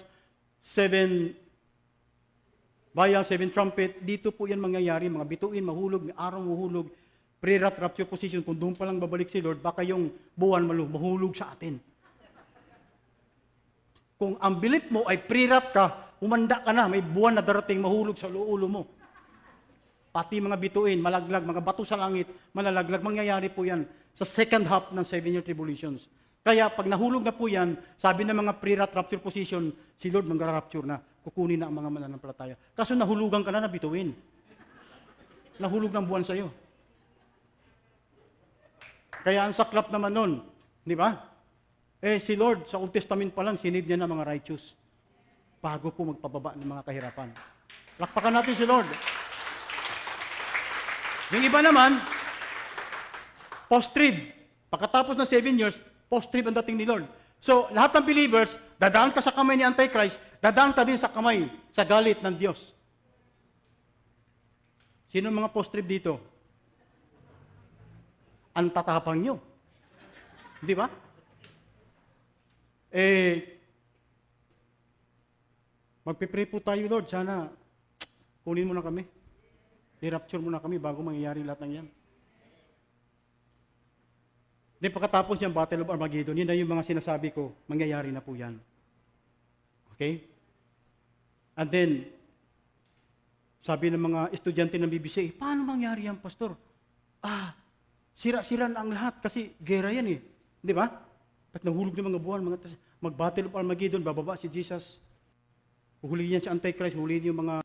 7 Vial, 7 trumpet, dito po yan mangyayari, mga bituin, mahulog, may araw mahulog, pre-rapture position, kung doon pa lang babalik si Lord, baka yung buwan mahulog sa atin. Kung ang belief mo ay pre-rat ka, umanda ka na, may buwan na darating mahulog sa ulo mo. Pati mga bituin, malaglag, mga bato sa langit, malalaglag, mangyayari po yan sa second half ng 7-year tribulations. Kaya pag nahulog na po yan, sabi ng mga pre-rat rapture position, si Lord mag-rapture na, kukunin na ang mga mananampalataya. Kaso nahulugan ka na na bituin. Nahulog ng buwan sa'yo. Kaya ang saklap naman nun, di ba? Si Lord, sa Old Testament pa lang, sinave niya na mga righteous bago po magpababa ng mga kahirapan. Lakpakan natin si Lord. Yung iba naman, post-trib. Pagkatapos ng 7 years, post-trib ang dating ni Lord. So, lahat ng believers, dadaan ka sa kamay ni Antichrist, dadaan ka din sa kamay, sa galit ng Diyos. Sino mga post-trib dito? Ang tatapang nyo. Di ba? Magpipray po tayo, Lord. Sana, kunin mo na kami. I-rapture mo na kami bago mangyayari lahat ng yan. Then pagkatapos yung Battle of Armageddon, yun na yung mga sinasabi ko, mangyayari na po yan. Okay? And then, sabi ng mga estudyante ng BBC, paano mangyari yan, Pastor? Sira-sira na ang lahat kasi gera yan eh. Di ba? At nahulog ng mga buwan, mag-Battle of Armageddon, bababa si Jesus. Huliin yan si Antichrist, huliin yung mga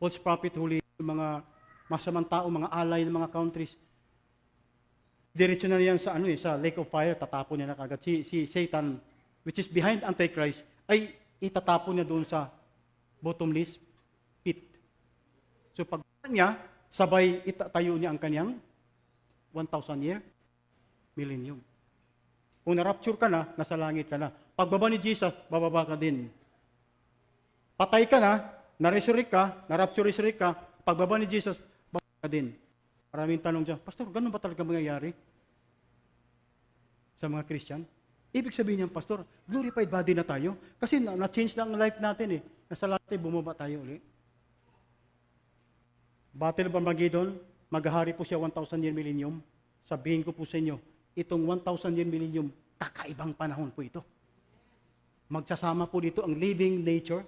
false prophet, huliin yung mga masamang tao, mga alay ng mga countries. Diretso na yan sa sa lake of fire, tatapon niya na kagad. Si Satan, which is behind Antichrist, ay itatapon niya doon sa bottomless pit. So pag niya, sabay itatayo niya ang kanyang 1,000-year millennium. Kung na-rapture ka na, nasa langit ka na. Pagbaba ni Jesus, bababa ka din. Patay ka na, na-resurrect ka, na-rapture-resurrect ka, pagbaba ni Jesus, bababa ka din. Maraming tanong dyan, Pastor, ganun ba talaga mangyayari sa mga Christian? Ibig sabihin niyan, Pastor, glorified body na tayo. Kasi na-change na ang life natin eh. Nasa lahat tayo, bumaba tayo ulit. Battle of Armageddon, maghahari po siya 1,000-year millennium. Sabihin ko po sa inyo, itong 1,000-year millennium, kakaibang panahon po ito. Magsasama po dito ang living nature,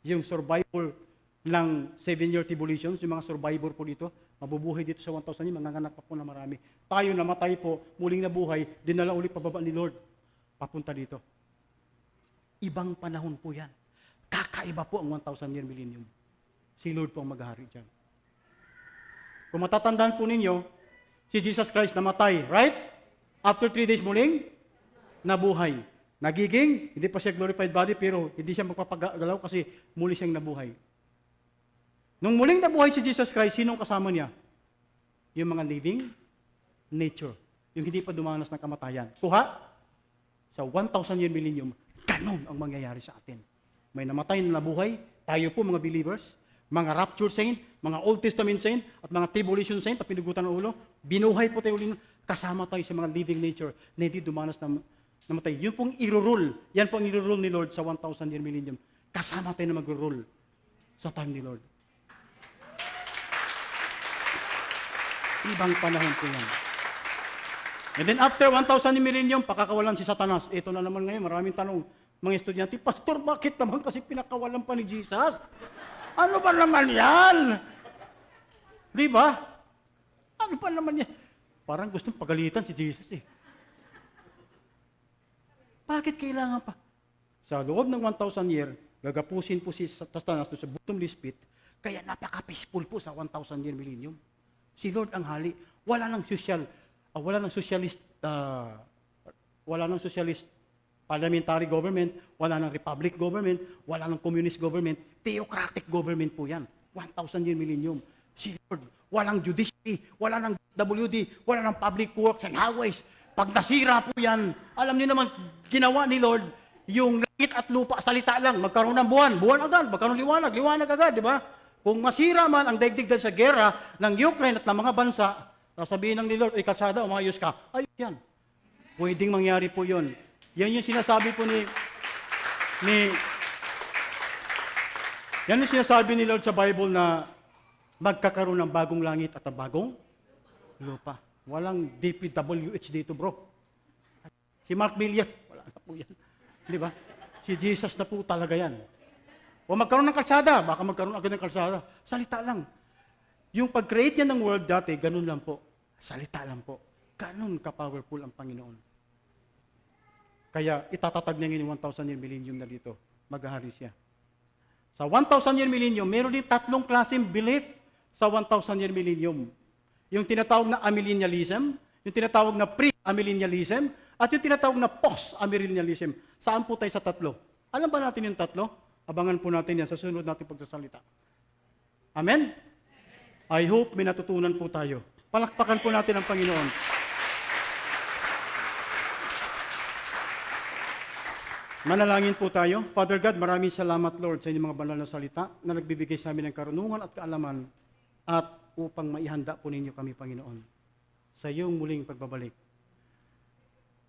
yung survival ng 7-year tribulations, yung mga survivor po dito, mabubuhay dito sa 1,000 year, manganganak pa po na marami. Tayo namatay po, muling nabuhay, dinala ulit pababa ni Lord, papunta dito. Ibang panahon po yan. Kakaiba po ang 1,000 year millennium. Si Lord po ang maghahari dyan. Kung matatandaan po ninyo, si Jesus Christ namatay, right? After 3 days muling, nabuhay. Nagiging, hindi pa siya glorified body, pero hindi siya magpapagalaw kasi muli siyang nabuhay. Nung muling nabuhay si Jesus Christ, sinong kasama niya? Yung mga living nature. Yung hindi pa dumanas ng kamatayan. Kuha? Sa 1,000 year millennium, ganun ang mangyayari sa atin. May namatay na nabuhay, tayo po mga believers, mga rapture saint, mga Old Testament saint, at mga tribulation saint, at pinugutan ng ulo, binuhay po tayo ulit, kasama tayo sa mga living nature na hindi dumanas na namatay. Yun pong i-rule. Yan po ang i-rule ni Lord sa 1,000 year millennium. Kasama tayo na mag-rule sa time ni Lord. Ibang panahon po yan. And then after 1,000 millennium, pakakawalan si Satanas. Ito na naman ngayon, maraming tanong. Mga estudyante, Pastor, bakit naman kasi pinakawalan pa ni Jesus? Ano ba naman yan? Di ba? Ano ba naman yan? Parang gustong pagalitan si Jesus eh. Bakit kailangan pa? Sa loob ng 1,000 year, gagapusin po si Satanas sa bottomless pit, kaya napaka-peaceful po sa 1,000 year millennium. Si Lord ang hali. Wala nang socialist parliamentary government, wala nang republic government, wala nang communist government, theocratic government po yan. 1,000 year millennium. Si Lord, walang judiciary, wala nang WD, wala nang public works and highways. Pag nasira po yan, alam niyo naman, ginawa ni Lord, yung langit at lupa, salita lang, magkaroon ng buwan agad, magkaroon liwanag agad, di ba? Kung masira man ang daigdig dahil sa gera ng Ukraine at ng mga bansa, sasabihin ng ni Lord, kalsada, umayos ka. Ayos yan. Pwedeng mangyari po yun. Yan yung sinasabi po ni Yan yung sinasabi ni Lord sa Bible na magkakaroon ng bagong langit at bagong lupa. Walang DPWH dito, bro. Si Mark Billiard, wala na po yan. Di ba? Si Jesus na po talaga yan. O magkaroon ng kalsada, baka magkaroon agad ng kalsada. Salita lang. Yung pag-create niya ng world dati, ganun lang po. Salita lang po. Ganun ka-powerful ang Panginoon. Kaya itatatag niya yung 1,000 year millennium na dito. Maghahari siya. Sa 1,000 year millennium, meron din tatlong klaseng belief sa 1,000 year millennium. Yung tinatawag na amillennialism, yung tinatawag na pre-amillennialism, at yung tinatawag na post-amillennialism. Saan po tayo sa tatlo? Alam ba natin yung tatlo? Abangan po natin yan sa sunod nating pagsasalita. Amen? I hope may natutunan po tayo. Palakpakan po natin ang Panginoon. Manalangin po tayo. Father God, maraming salamat, Lord, sa inyong mga banal na salita na nagbibigay sa amin ng karunungan at kaalaman at upang maihanda po ninyo kami, Panginoon, sa iyong muling pagbabalik.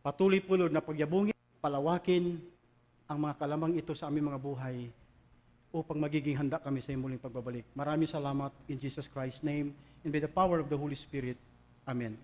Patuloy po, Lord, na pagyabungin, palawakin ang mga kalamang ito sa aming mga buhay upang magiging handa kami sa iyong muling pagbabalik. Maraming salamat in Jesus Christ's name and by the power of the Holy Spirit. Amen.